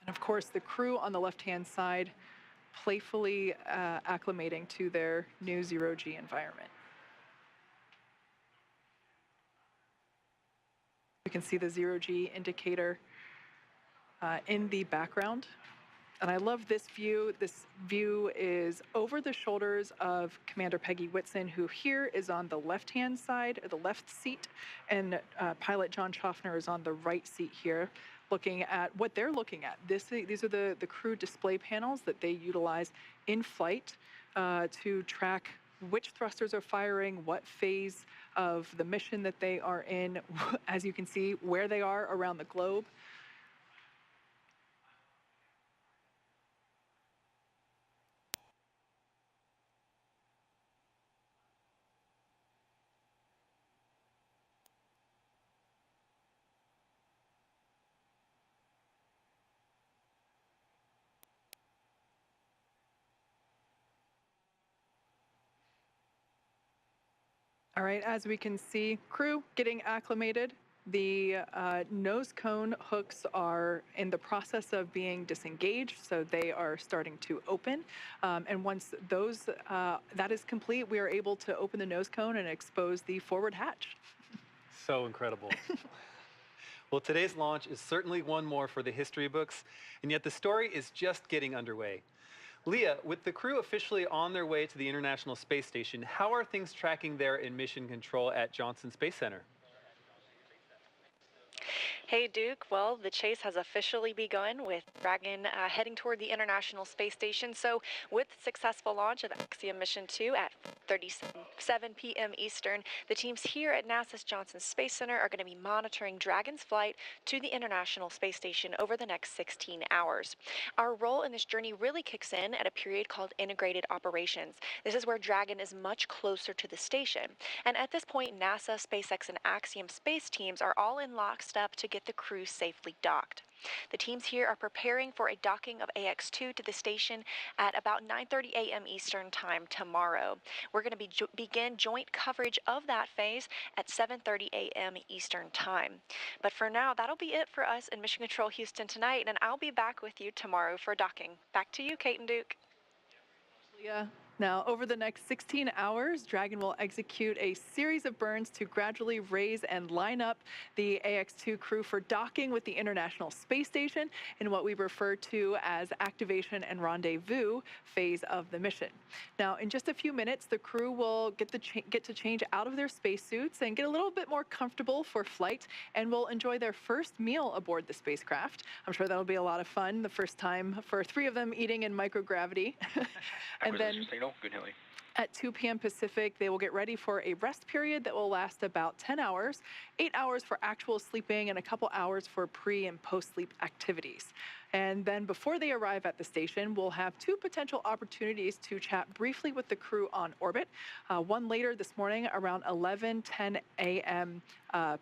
And of course, the crew on the left-hand side playfully acclimating to their new zero-G environment. You can see the zero-G indicator in the background. And I love this view. This view is over the shoulders of Commander Peggy Whitson, who here is on the left-hand side, or the left seat, and pilot John Schaffner is on the right seat here, looking at what they're looking at. These are the crew display panels that they utilize in flight to track which thrusters are firing, what phase of the mission that they are in, as you can see, where they are around the globe. All right, as we can see, crew getting acclimated. The nose cone hooks are in the process of being disengaged, so they are starting to open. And once that is complete, we are able to open the nose cone and expose the forward hatch. So incredible. Well, today's launch is certainly one more for the history books, and yet the story is just getting underway. Leah, with the crew officially on their way to the International Space Station, how are things tracking there in mission control at Johnson Space Center? Hey, Duke. Well, the chase has officially begun with Dragon heading toward the International Space Station. So with successful launch of Axiom Mission 2 at 7 p.m. Eastern, the teams here at NASA's Johnson Space Center are going to be monitoring Dragon's flight to the International Space Station over the next 16 hours. Our role in this journey really kicks in at a period called Integrated Operations. This is where Dragon is much closer to the station. And at this point, NASA, SpaceX, and Axiom space teams are all in lockstep to get the crew safely docked. The teams here are preparing for a docking of AX-2 to the station at about 9:30 a.m. Eastern Time tomorrow. We're going to begin joint coverage of that phase at 7:30 a.m. Eastern Time. But for now, that'll be it for us in Mission Control Houston tonight, and I'll be back with you tomorrow for docking. Back to you, Kate and Duke. Leah. Now, over the next 16 hours, Dragon will execute a series of burns to gradually raise and line up the AX-2 crew for docking with the International Space Station in what we refer to as activation and rendezvous phase of the mission. Now, in just a few minutes, the crew will get to change out of their spacesuits and get a little bit more comfortable for flight, and will enjoy their first meal aboard the spacecraft. I'm sure that'll be a lot of fun, the first time for 3 of them eating in microgravity. And then at 2 p.m. Pacific, they will get ready for a rest period that will last about 10 hours, 8 hours for actual sleeping, and a couple hours for pre- and post-sleep activities. And then before they arrive at the station, we'll have 2 potential opportunities to chat briefly with the crew on orbit. One later this morning around 11:10 a.m.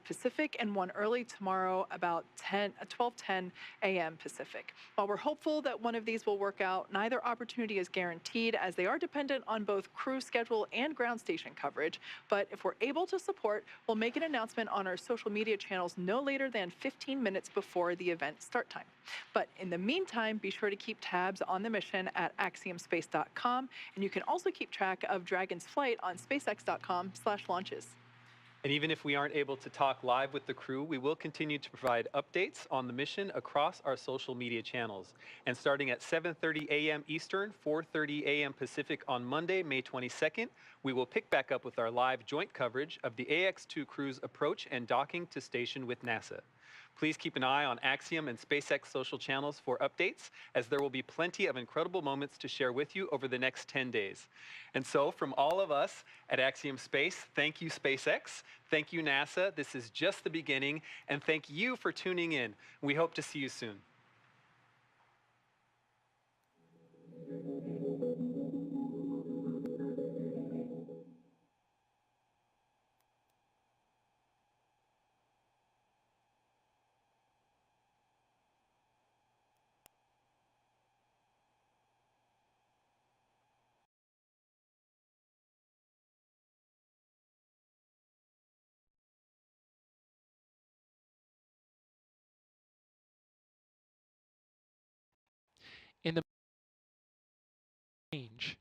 Pacific, and one early tomorrow about 12:10 a.m. Pacific. While we're hopeful that one of these will work out, neither opportunity is guaranteed, as they are dependent on both crew schedule and ground station coverage. But if we're able to support, we'll make an announcement on our social media channels no later than 15 minutes before the event start time. But in the meantime, be sure to keep tabs on the mission at axiomspace.com, and you can also keep track of Dragon's flight on spacex.com/launches. And even if we aren't able to talk live with the crew, we will continue to provide updates on the mission across our social media channels. And starting at 7:30 a.m. Eastern, 4:30 a.m. Pacific on Monday, May 22nd, we will pick back up with our live joint coverage of the AX-2 crew's approach and docking to station with NASA. Please keep an eye on Axiom and SpaceX social channels for updates, as there will be plenty of incredible moments to share with you over the next 10 days. And so, from all of us at Axiom Space, thank you, SpaceX. Thank you, NASA. This is just the beginning. And thank you for tuning in. We hope to see you soon. In the range.